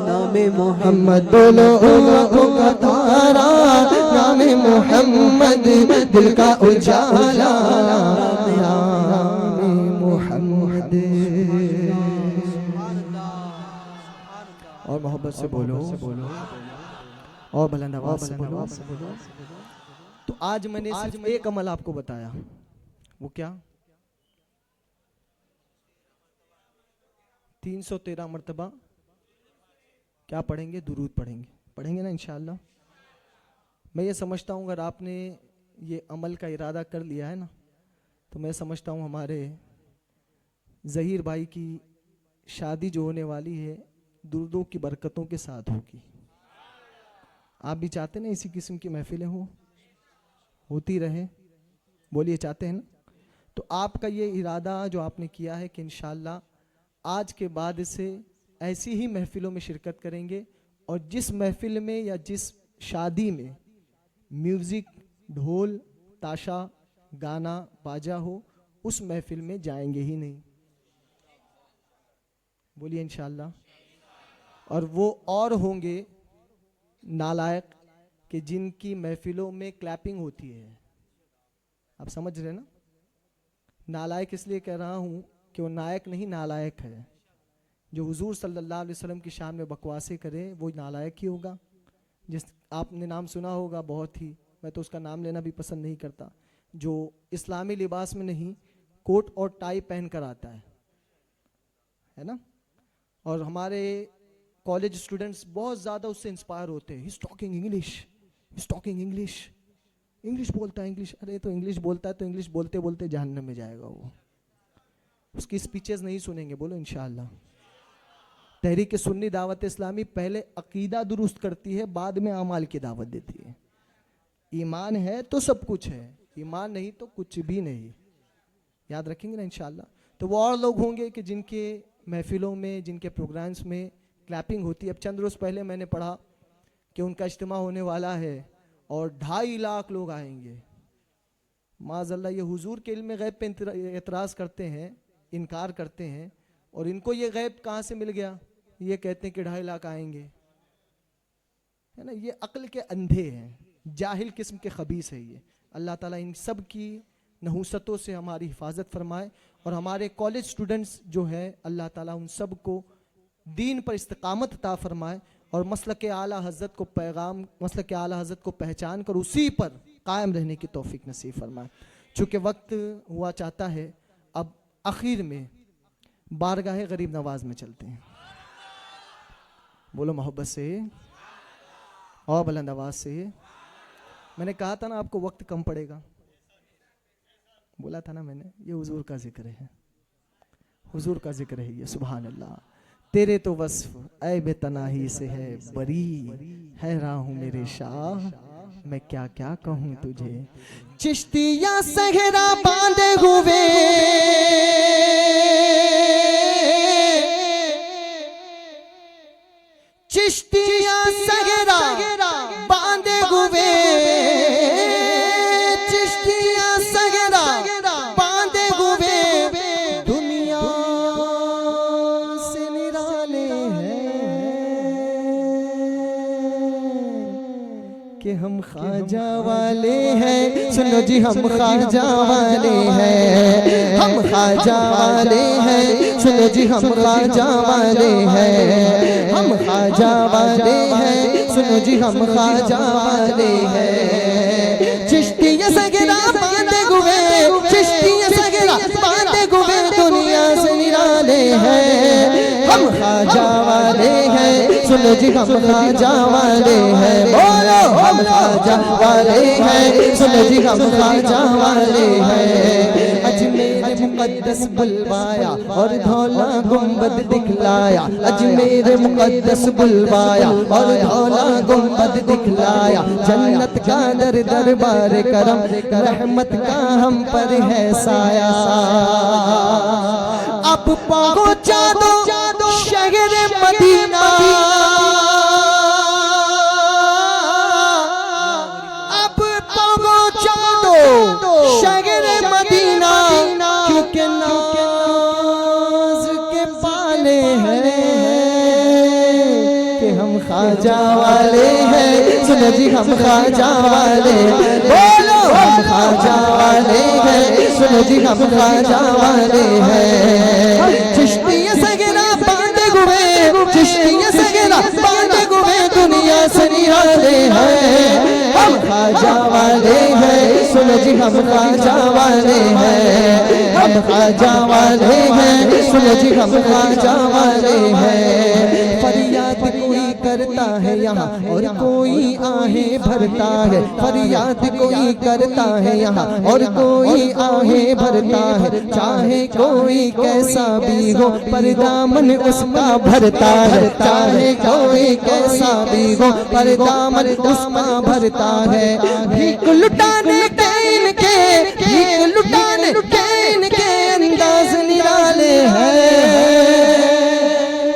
नाम मुहम्मद। बोलो आँखों का तारा नाम मुहम्मद, दिल का उजाला नाम मुहम्मद। और मोहब्बत से बोलो और बुलंद आवाज से बोलो। तो आज मैंने सिर्फ एक अमल आपको बताया, वो क्या? 313 मरतबा क्या पढ़ेंगे? दुरूद पढ़ेंगे ना इंशाअल्लाह। मैं ये समझता हूँ अगर आपने ये अमल का इरादा कर लिया है ना, तो मैं समझता हूँ हमारे ज़हीर भाई की शादी जो होने वाली है दुरूदों की बरकतों के साथ होगी। आप भी चाहते ना इसी किस्म की महफिलें होती रहे? बोलिए चाहते हैं ना? तो आपका ये इरादा जो आपने किया है कि इंशाअल्लाह आज के बाद से ऐसी ही महफिलों में शिरकत करेंगे, और जिस महफिल में या जिस शादी में म्यूज़िक, ढोल, ताशा, गाना, बाजा हो, उस महफिल में जाएंगे ही नहीं। बोलिए इंशाअल्लाह। और वो और होंगे नालायक कि जिनकी महफिलों में क्लैपिंग होती है। आप समझ रहे ना? नालायक इसलिए कह रहा हूँ कि वो नायक नहीं, नालायक है। जो हुजूर सल्लल्लाहु अलैहि वसल्लम की शान में बकवासें करे वो नालायक ही होगा। जिस आपने नाम सुना होगा बहुत ही, मैं तो उसका नाम लेना भी पसंद नहीं करता, जो इस्लामी लिबास में नहीं, कोट और टाई पहन कर आता है ना? और हमारे कॉलेज स्टूडेंट्स बहुत ज़्यादा उससे इंस्पायर होते हैं। He is talking English, he is talking English, English बोलता है इंग्लिश। अरे तो इंग्लिश बोलता है तो इंग्लिश बोलते बोलते जहन्नम में जाएगा वो। उसकी स्पीचेस नहीं सुनेंगे। बोलो इंशाअल्लाह। तहरीक सुन्नी दावत इस्लामी पहले अकीदा दुरुस्त करती है, बाद में अमाल की दावत देती है। ईमान है तो सब कुछ है, ईमान नहीं तो कुछ भी नहीं। याद रखेंगे ना इंशाअल्लाह। तो वो और लोग होंगे कि जिनके महफिलों में, जिनके प्रोग्राम्स में क्लैपिंग होती है। अब चंद रोज़ पहले मैंने पढ़ा कि उनका इज्तिमा होने वाला है और 2.5 लाख लोग आएंगे। माज़अल्लाह, ये हुजूर के इल्म गैब पे एतराज़ करते हैं, इनकार करते हैं, और इनको ये गैब कहाँ से मिल गया? ये कहते हैं कि 2.5 लाख आएंगे, है ना? ये अक्ल के अंधे हैं, जाहिल किस्म के खबीस है ये। अल्लाह ताला इन सब की नहुसतों से हमारी हिफाजत फरमाए, और हमारे कॉलेज स्टूडेंट्स जो है अल्लाह ताला उन सब को दीन पर इस्तिकामत अता फरमाए, और मसलक आला हज़रत को पैगाम, मसलक आला हज़रत को पहचान कर उसी पर कायम रहने की तौफीक नसीब फरमाए। चूँकि वक्त हुआ चाहता है, अब आखिर में बारगाह गरीब नवाज में चलते हैं। बोलो मोहब्बत से और बुलंद आवाज़ से। मैंने कहा था ना आपको वक्त कम पड़ेगा, बोला था ना मैंने। ये हुजूर का जिक्र है, हुजूर का जिक्र है ये। सुभान अल्लाह। तेरे तो वस्फ ऐ बेतनाही से है बरी, हैरान हूँ मेरे शाह मैं क्या क्या कहूँ तुझे। चिश्तिया सहरा बांधे हुए, चिश्तिया सहरा बांधे हुए, चिश्तिया सहरा बांधे हुए, दुनिया से निराले हैं कि हम ख्वाजा वाले हैं। सुनो जी, हम ख्वाजा वाले हैं, हम ख्वाजा वाले हैं। सुनो जी, हम ख्वाजा वाले हैं, हम ख्वाजा वाले हैं। सुनो जी, हम ख्वाजा वाले हैं। चिश्तिया सगरा बांधे हुए, चिश्तिया सगरा बांधे हुए, दुनिया से निराले हैं। हम ख्वाजा वाले हैं। सुनो जी, हम ख्वाजा वाले हैं। बोलो हम ख्वाजा वाले हैं। सुनो जी, हम ख्वाजा वाले हैं। अजमेर मुकद्दस बुलवाया और धौला गुंबद दिखलाया, अजमेर मुकद्दस बुलवाया और धौला गुंबद दिखलाया। जन्नत का दर दरबार करम, रहमत का हम पर है साया। अब पहुंचा दो शहर मदीना, अब पहुंचा दो शहर मदीना, क्योंकि नाज के पाले हैं कि हम ख्वाजा वाले हैं। सुनो जी, हम ख्वाजा वाले, बोलो हम ख्वाजा वाले हैं। सुनो जी, हम ख्वाजा वाले हैं। चिश्तिया सगरा बांधे हुए, चिश्तिया सगरा बांधे हुए, दुनिया से निराले हैं। हम ख्वाजा वाले हैं। सुनो जी, हम ख्वाजा वाले हैं, हम ख्वाजा वाले हैं। सुनो जी, हम ख्वाजा वाले हैं। फरियाद कोई करता है यहाँ और कोई आहें भरता है, फरियाद कोई करता है यहाँ और कोई आहें भरता है। चाहे कोई कैसा भी हो पर दामन उसका भरता है, चाहे कोई कैसा भी हो पर दामन उसका भरता है। भीख लुटाने के इनके, भीख लुटाने के इनके अंदाज निराले हैं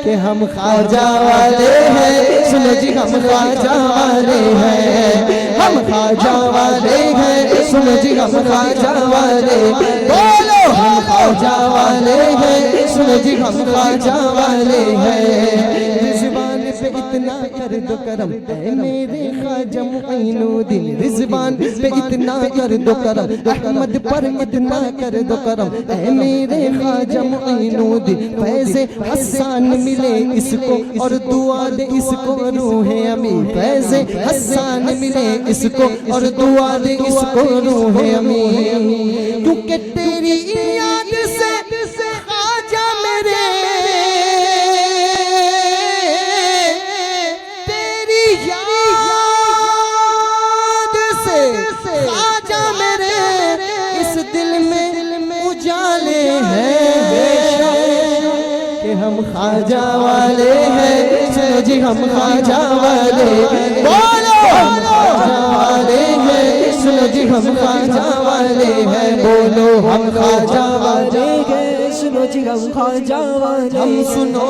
कि हम हम ख्वाजा वाले हैं, सुनो जी हम ख्वाजा वाले हैं, हम ख्वाजा वाले हैं, सुनो जी हम ख्वाजा वाले, बोलो हम ख्वाजा वाले हैं, सुनो जी हम ख्वाजा वाले हैं। रिजवान पे इतना कर दो करम ऐ मेरे ख्वाजा मुईनुद्दीन, रिजवान पे इतना कर दो करम, अहमद पर इतना कर दो करम ऐ मेरे ख्वाजा मुईनुद्दीन। फैज़े हसन मिले इसको और दुआ दे इसको रूहे अमी, फैज़े हसन मिले इसको और दुआ दे इसको रूहे अमी। क्योंकि तेरी याद से ख्वाजा मेरे, तेरी याद से ख्वाजा मेरे इस दिल में उजाले हैं कि हम ख्वाजा वाले हैं, सुनो जी हम ख्वाजा वाले, बोलो हम ख्वाजा वाले हैं, सुनो जी हम ख्वाजा वाले हैं, बोलो हम ख्वाजा वाले हैं, सुनो जी हम ख्वाजा वाले। हम सुनो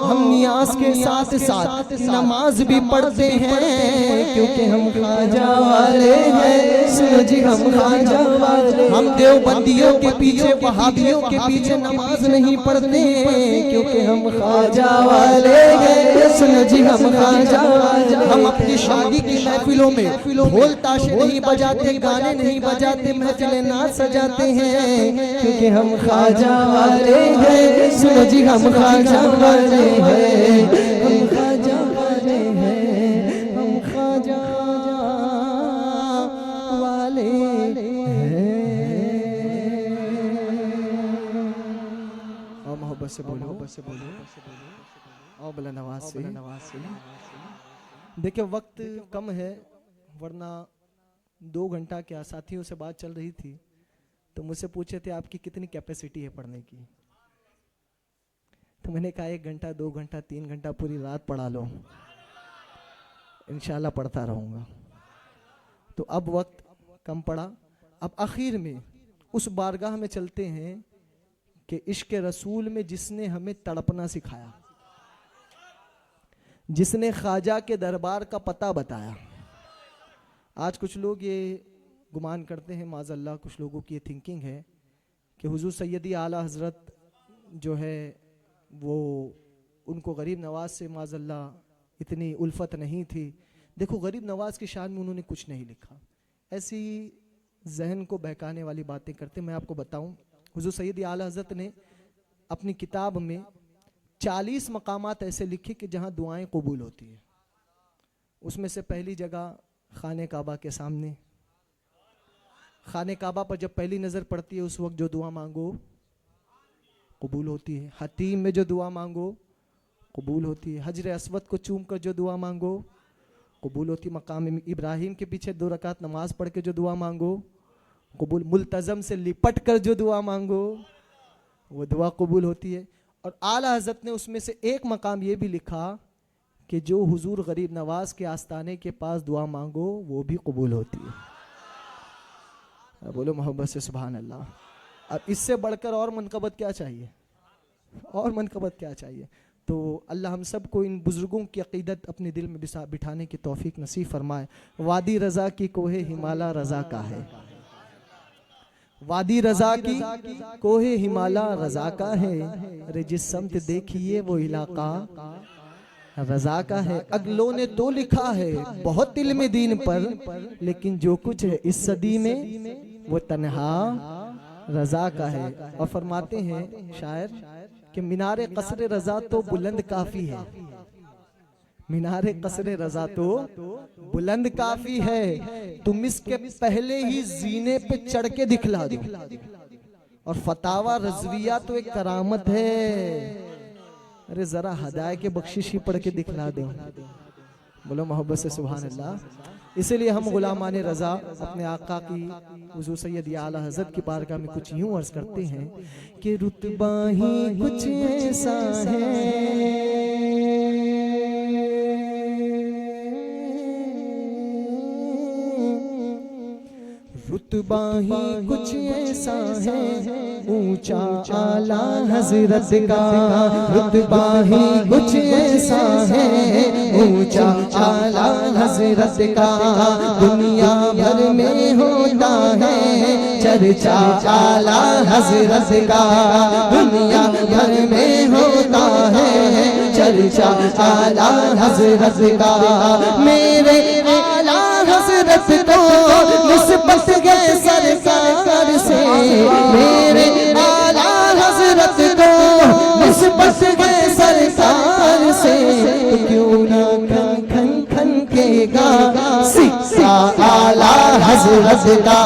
हम नियाज के साथ साथ नमाज भी पढ़ते हैं क्योंकि हम ख्वाजा वाले हैं, सुनो जी हम ख्वाजा वाले। हम देवबंदियों के पीछे वहाबियों के पीछे नमाज नहीं पढ़ते क्योंकि हम ख्वाजा वाले हैं, सुनो जी हम ख्वाजा वाले। हम अपनी शादी की महफिलों में ढोल ताशे नहीं बजाते, गाने नहीं बजाते, महफिलें ना सजाते हैं क्योंकि हम ख्वाजा वाले हैं, सुनो जी हम ख्वाजा वाले हैं, हम ख्वाजा वाले हैं, हम ख्वाजा वाले हैं। और मोहब्बत से बोलो, मोहब्बत से बोलो और बुलंद आवाज से। देखिए वक्त कम है, वरना 2 घंटा क्या साथियों से बात चल रही थी तो मुझसे पूछे थे आपकी कितनी कैपेसिटी है पढ़ने की, तो मैंने कहा 1 घंटा 2 घंटा 3 घंटा पूरी रात पढ़ा लो, इंशाल्लाह पढ़ता रहूँगा। तो अब वक्त कम पड़ा, अब आखिर में उस बारगाह में चलते हैं कि इश्क रसूल में जिसने हमें तड़पना सिखाया, जिसने ख्वाजा के दरबार का पता बताया। आज कुछ लोग ये गुमान करते हैं, माज़अल्लाह कुछ लोगों की ये थिंकिंग है कि हुजूर सैयदी आला हज़रत जो है वो उनको गरीब नवाज से माज़अल्लाह इतनी उल्फत नहीं थी। देखो गरीब नवाज की शान में उन्होंने कुछ नहीं लिखा, ऐसी जहन को बहकाने वाली बातें करते। मैं आपको बताऊं, हुजूर सैयदी आला हज़रत ने अपनी किताब में 40 मकामात ऐसे लिखे कि जहाँ दुआएं कबूल होती है। उसमें से पहली जगह खाने काबा के सामने, खाने काबा पर जब पहली नज़र पड़ती है उस वक्त जो दुआ मांगो कबूल होती है। हतीम में जो दुआ मांगो कबूल होती है। हजर अस्वद को चूम कर जो दुआ मांगो कबूल होती है। मकाम इब्राहिम के पीछे 2 रकात नमाज पढ़ के जो दुआ मांगो कबूल। मुल्तज़म से लिपट कर जो दुआ मांगो वो दुआ कबूल होती है। और आला हज़रत ने उसमें से एक मकाम ये भी लिखा कि जो हुजूर गरीब नवाज के आस्ताने के पास दुआ मांगो वो भी कबूल होती है। बोलो मोहब्बत से सुभान अल्लाह। अब इससे बढ़कर और मनकबत क्या चाहिए, और मनकबत क्या चाहिए। तो अल्लाह हम सब को इन बुज़ुर्गों की अक़ीदत अपने दिल में बिठाने की तौफीक नसीब फरमाए। वादी रज़ा की कोहे हिमाला रज़ा का है, वादी रज़ा की कोहे हिमाला रज़ा का है। अरे जिस समत देखिए वो इलाका रज़ा का है। अगलों ने तो लिखा है बहुत इल्म दीन पर, लेकिन जो कुछ है इस सदी में वो तन्हा रज़ा का है। और फरमाते हैं शायर कि मीनारे कसरे रज़ा तो बुलंद काफ़ी है, मीनारे कसरे रज़ा तो बुलंद काफ़ी है। तुम इसके पहले ही जीने पे चढ़ के दिखला दो। और फतावा रज़विया तो एक करामत है। अरे ज़रा हदाय के बख्शिश ही पढ़ के दिखला दो। बोलो मोहब्बत से सुभान अल्लाह। इसीलिए हम गुलामान रज़ा अपने आका की हुज़ूर सैयद आला हज़रत की बारगाह में कुछ यूँ अर्ज़ करते हैं कि रुतबा ही कुछ ऐसा है, रुतबा ही कुछ ऐसा है ऊंचा आला हजरत का, रुतबा ही कुछ ऐसा है ऊंचा आला हजरत का। दुनिया भर में होता है चर्चा आला हजरत का, दुनिया भर में होता है चर्चा आला हजरत का। मेरे आला हजरत को निस्बत गए सरकार से, मेरे आला हजरत को निस्बत गए सरकार से, तो क्यों ना खन खन खन केगा सिक्का आला हजरत का,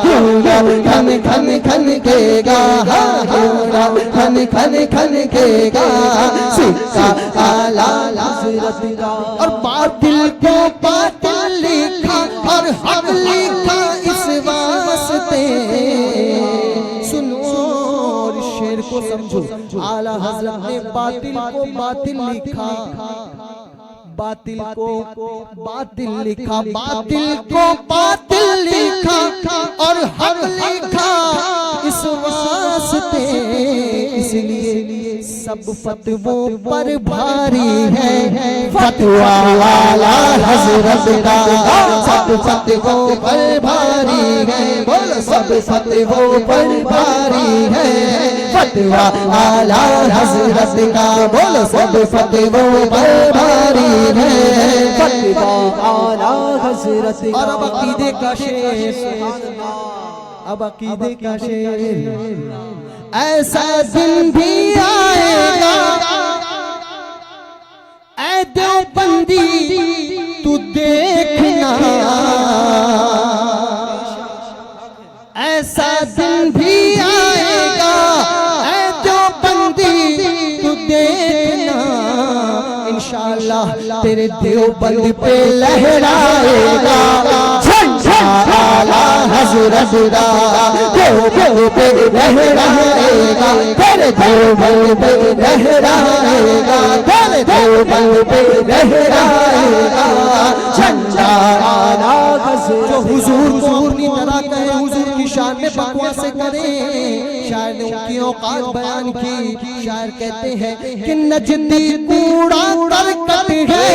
क्यों ना खन खन खन केगा, क्यों ना खन खन खन केगा सिक्का आला हजरत का। और बातिल को बातिल लिखा और हक लिखा इस वास्ते, सुनो और शेर को समझो। आला हजरत ने बातिल को बातिल लिखा, बातिल को बातिल लिखा, बातिल को बातिल लिखा और हक लिखा इस वास्ते। इसलिए सब फतवों पर भारी है फतवा आला हजरत का, सब फतवों पर भारी है, बोल सब फतवों पर भारी है फतवा आला हजरत का, बोल सब फतवों पर भारी है फतवा आला हजरत का। और अब अकीदे का शेर, अब अकीदे का शेर। ऐसा दिन भी आएगा ऐ देवबंदी तू देखना, ऐसा दिन भी आएगा ऐ देवबंदी तू देखना, इंशाअल्लाह तेरे देवबंद पे लहराएगा झंडा आला हजरत का, देवबंद पे लहराएगा तेरे देवबंद पे लहराएगा, तेरे देवबंद पे लहराएगा झंडा आला हजरत। जो हुजूर को अपनी तरह कहे, हुजूर की शान में बकवासें करें, शायर ने उनकी औकात बयान की। शायर कहते हैं कि नजदी कूड़ा करकट है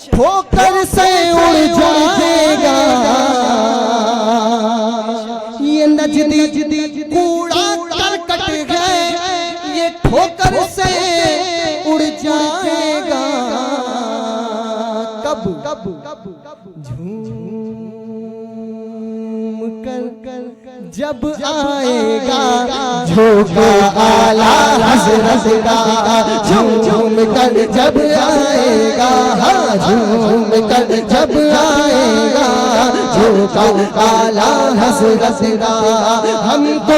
ठोकर से उड़ जाएगा, ये नजदी कूड़ा करकट है ये ठोकर से उड़ जाएगा। कब झूम कर जब आएगा झोंका आला हजरत का, झूम कर जब आएगा, हाँ झूम कर जब आएगा झोंका आला हजरत का। हमको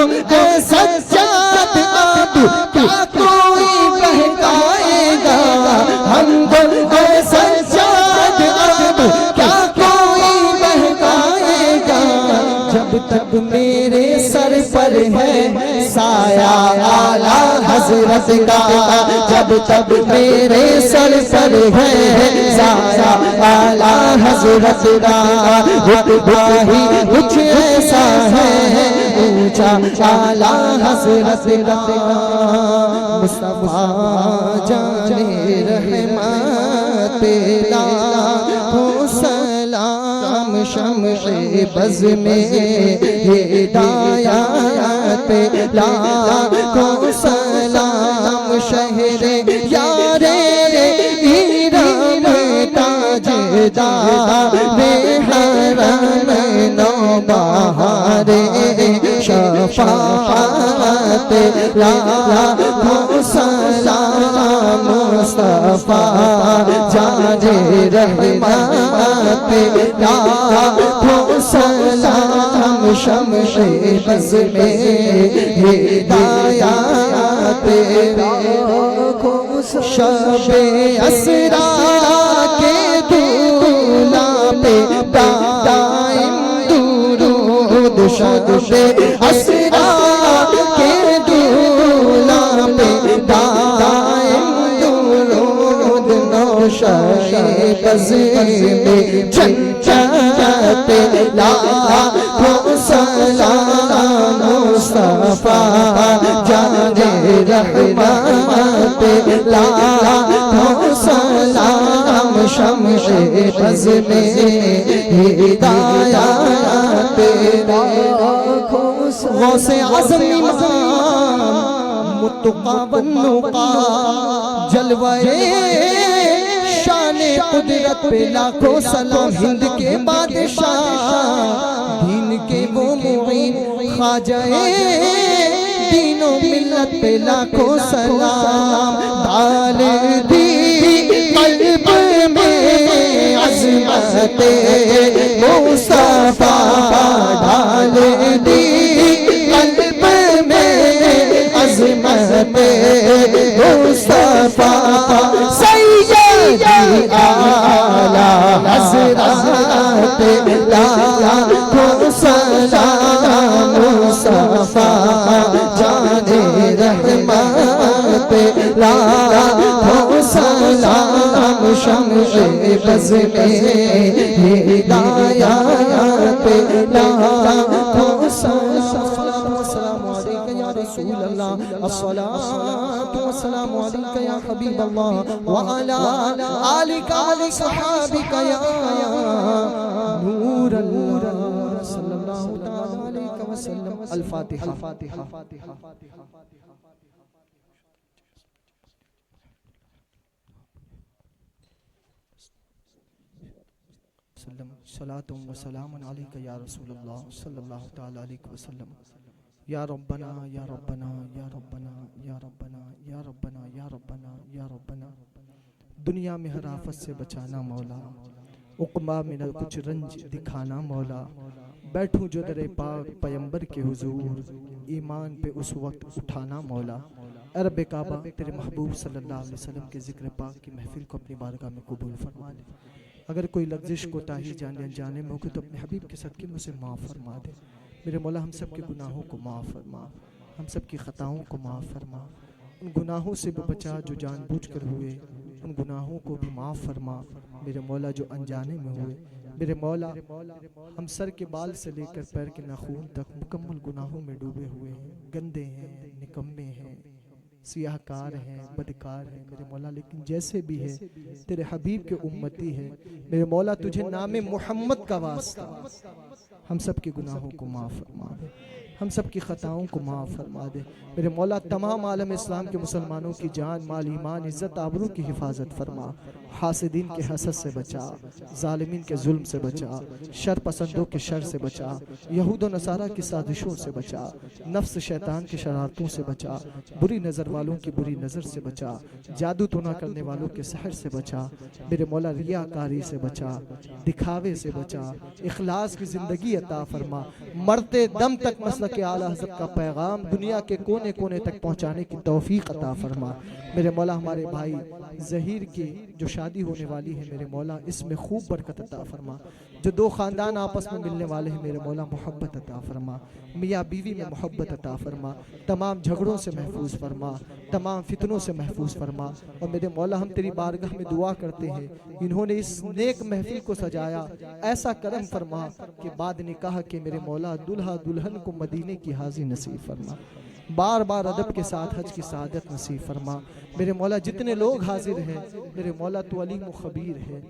सच्चात अब क्या कोई बहकाएगा, हमको सच्चात अब क्या कोई बहकाएगा, जब तक मेरे सर पर है साया आला हजरत का, जब तक मेरे सर पर है साया आला हजरत का। रुतबा ही कुछ ऐसा है ऊंचा आला हजरत का। मुस्तफा जाने रहमत लाखों सलाम शम्शे बज़ में हिदायत लाखों सलाम शहरे यारे इरम ताजदार हरम नौबहारे शफाअत लाखों सलाम मुस्तफा जाने रहमत लाखों सलाम शम्शे बज़ में हिदायत शबे असरा के दूल्हा पे दाइम दुरूद, शबे असरा के दूल्हा पे दाइम दुरूद, नौशाए बज़ में लाखों सलाम मुस्तफा जाने रहमत लाखों सलाम शम्शे बज़ में हिदायत गौसे आज़म इमाम मुत्तक़ा वन्नुक़ा जलवाए शाने कुदरत पे लाखों सलाम हिंद के बादशाह दीन के वो मुईन ख्वाजाए दीनो मिल्लत पे लाखों सलाम डाल दी कल्ब में अज़मते मुस्तफा डाल दी कल्ब में अज़मते मुस्तफा सैयदी आला हज़रत लाखों सलाम मुस्तफा जाने रहमत लाखों सलाम शम्शे बज़ में हिदायत लाखों सलाम अलैका या रसूल अल्लाह अस्सलातु वस्सलामु अलैका या हबीब अल्लाह व अला आलिका व सहाबिका या नूर अल्लाह सल्लल्लाहु तआला अलैहि वसल्लम अल फातिहा सलातुम व सलामुन अलैका या रसूलल्लाह सल्लल्लाहु तआला अलैहि वसल्लम या रब्बना या रब्बना या रब्बना या रब्बना या रब्बना या रब्बना या रब्बना दुनिया में हर आफत से बचाना मौला उक़बा में न कुछ रंज दिखाना मौला बैठूं जो दरे पाक पैगंबर के हुजूर ईमान पे उस वक्त उठाना मौला अरब काबा तेरे महबूब सल्लल्लाहु अलैहि वसल्लम के ज़िक्र पाक की महफिल को अपनी बारगाह में कबूल फरमा ले। अगर कोई लग़्ज़िश कोताही जाने अनजाने में हो तो अपने हबीब के सदक़े में उसे माफ़ फरमा दे। मेरे मौला हम सब के गुनाहों को माफ़ फरमा, हम सब की ख़ताओं को माफ़ फरमा, उन गुनाहों से भी बचा जो जानबूझकर हुए, उन गुनाहों को भी माफ़ फरमा मेरे मौला जो अनजाने में हुए। मेरे मौला हम सर के बाल से लेकर पैर के नाखून तक मुकम्मल गुनाहों में डूबे हुए हैं, गंदे हैं, निकम्मे हैं, सियाहकार हैं, बदकार हैं मेरे मौला, लेकिन जैसे भी है तेरे हबीब के उम्मती है मेरे मौला। तुझे नाम मोहम्मद का वास्ता हम सब के गुनाहों को माफ़ फरमा दे, हम सब की ख़ताओं को माफ़ फरमा दे मेरे मौला। तमाम आलम इस्लाम के मुसलमानों की जान माल ईमान इज़्ज़त आबरू की हिफाजत फरमा, हासिदीन के हसद से बचा, ज़ालिमीन के जुल्म से बचा, शर पसंदों के शर से बचा, यहूद व नसारा की साजिशों से बचा, नफ्स शैतान की शरारतों से बचा, बुरी नज़र वालों की बुरी नज़र से बचा, जादू टोना करने वालों के सहर से बचा मेरे मौला। रियाकारी से बचा, दिखावे से बचा, इखलास की ज़िंदगी अता फरमा। मरते दम तक मसलक आला हज़रत का पैगाम दुनिया के कोने कोने तक पहुँचाने की तौफीक अता फरमा मेरे मौला। हमारे भाई ज़हीर की जो शादी होने वाली है मेरे मौला इसमें खूब बरकत अता फरमा। जो दो ख़ानदान आपस में मिलने वाले हैं मेरे मौला मोहब्बत अता फरमा, मियाँ बीवी में मोहब्बत अता फरमा, तमाम झगड़ों से महफूज फरमा, तमाम फितनों से महफूज फरमा। और मेरे मौला हम तेरी बारगाह में दुआ करते हैं इन्होंने इस नेक महफिल को सजाया, ऐसा करम फरमा कि बाद निकाह के मेरे मौला दुल्हा दुल्हन को मदीने की हाज़ी नसीब फरमा, बार बार अदब के साथ हज की सआदत नसीब फरमा मेरे मौला। जितने लोग हाजिर हैं मेरे मौला तू अलीम व खबीर है,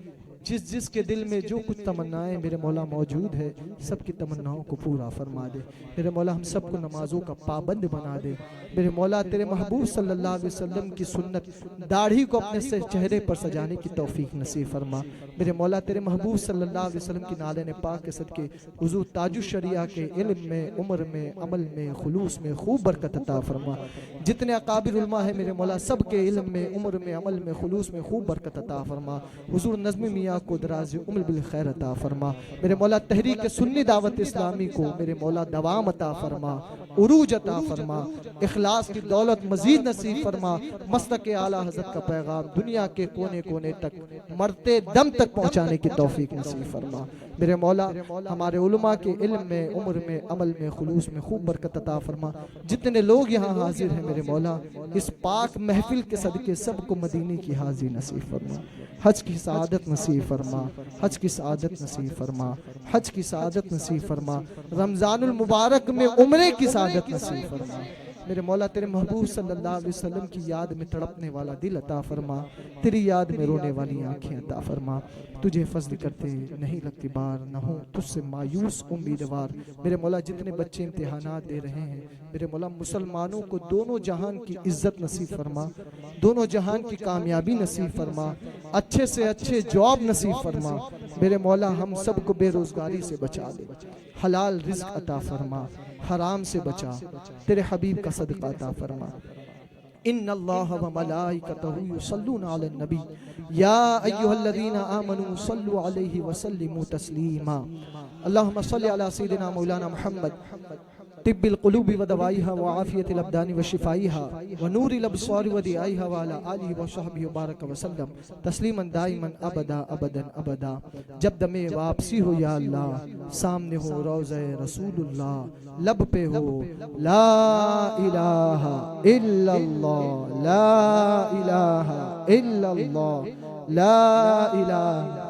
जिस जिस के दिल में जो कुछ तमन्नाएं मेरे मौला मौजूद है सबकी तमन्नाओं को पूरा फरमा दे मेरे मौला। हम सबको नमाजों का पाबंद बना दे मेरे मौला। तेरे महबूब सल्लल्लाहु अलैहि वसल्लम की सुन्नत दाढ़ी को अपने से चेहरे पर सजाने की तौफीक नसीब फरमा मेरे मौला। तेरे महबूब सल्लल्लाहु अलैहि वसल्लम की नाले पाक के सदके हुजूर ताजुश शरिया के इल्म में, उम्र में, अमल में, खुलूस में खूब बरकत अता फरमा। जितने अकाबिर उलमा है मेरे मौला सब के इल्म में, उम्र में, अमल में, खुलूस में खूब बरकत अता फरमा। हुजूर नज़्म मियाँ को दराज उम्र बिल खैर अता फरमा मेरे मौला। तहरीक सुन्नी दावत इस्लामी को मेरे मौला दवाम अता फरमा, उरूज अता फरमा, इखलास की दौलत मजीद नसीब फरमा। मसलक आला हज़रत का पैगाम दुनिया के कोने कोने तक मरते दम तक पहुँचाने की तौफीक नसीब फरमा मेरे मौला। हमारे उलमा के इल्म में, उम्र में, अमल में, खुलूस में खूब बरकत अता फरमा। जितने लोग यहाँ हाजिर हैं मेरे मौला इस पाक महफिल के सदके सबको मदीने की हाज़ी नसीब फरमा, हज की सआदत नसीब फरमा, हज की सआदत नसीब फरमा, हज की सआदत नसीब फरमा, रमजानुल मुबारक में उम्रे की सआदत नसीब फरमा। मेरे मौला तेरे महबूब सल्लल्लाहु अलैहि वसल्लम की याद में तड़पने वाला दिल अता फरमा, तेरी याद में रोने वाली आंखें अता फरमा। तुझे फज़्ल करते नहीं लगती बार, न हो तुझसे मायूस उम्मीदवार। मेरे मौला जितने बच्चे इम्तिहानात दे रहे हैं, मेरे मौला मुसलमानों को दोनों जहान की इज्जत नसीब फरमा, दोनों जहान की कामयाबी नसीब फरमा, अच्छे से अच्छे जॉब नसीब फरमा। मेरे मौला हम सबको बेरोजगारी से बचा दे, हलाल रिज़्क अता फरमा, हराम से बचा, तेरे हबीब का सदका अता फरमा। इन्नल्लाह व मलाइकतहु युसल्लूना अलन नबी या अय्युहल्लज़ीना आमनू सल्लु अलैहि व सल्लिमू तस्लीमा। अल्लाहुम्मा सल्लि अला सय्यिदिना मौलाना मुहम्मद तिब्बिल कुलूबि व दवाइहा व आफियतिल अब्दानि व शिफाइहा व नूरिल अब्सारि व दियाइहा व अला आलिहि व सहबिहि व बारक व सल्लम तस्लीमन दाइमन अबदा अबदन अबदा। जब दमे वापसी हो या अल्लाह, सामने हो रोज़े रसूलुल्लाह, लब पे हो ला इलाहा इल्लल्लाह, ला इलाहा इल्लल्लाह, ला इलाहा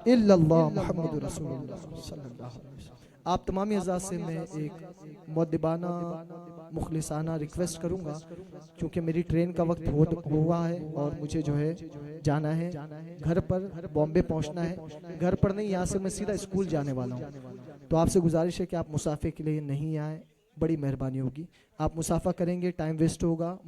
इल्लल्लाह मुहम्मदुर रसूलुल्लाह सल्लल्लाहु अलैहि वसल्लम। आप तमामी अज़ाज़ से मैं एक मुअद्दिबाना मुखलिसाना रिक्वेस्ट करूंगा, क्योंकि मेरी ट्रेन का वक्त हुआ है और मुझे जो है जाना है घर पर, बॉम्बे पहुंचना है। घर पर नहीं, यहाँ से मैं सीधा स्कूल जाने वाला हूँ। तो आपसे गुजारिश है कि आप मुसाफे के लिए नहीं आए, बड़ी मेहरबानी होगी। आप मुसाफा करेंगे, टाइम वेस्ट होगा।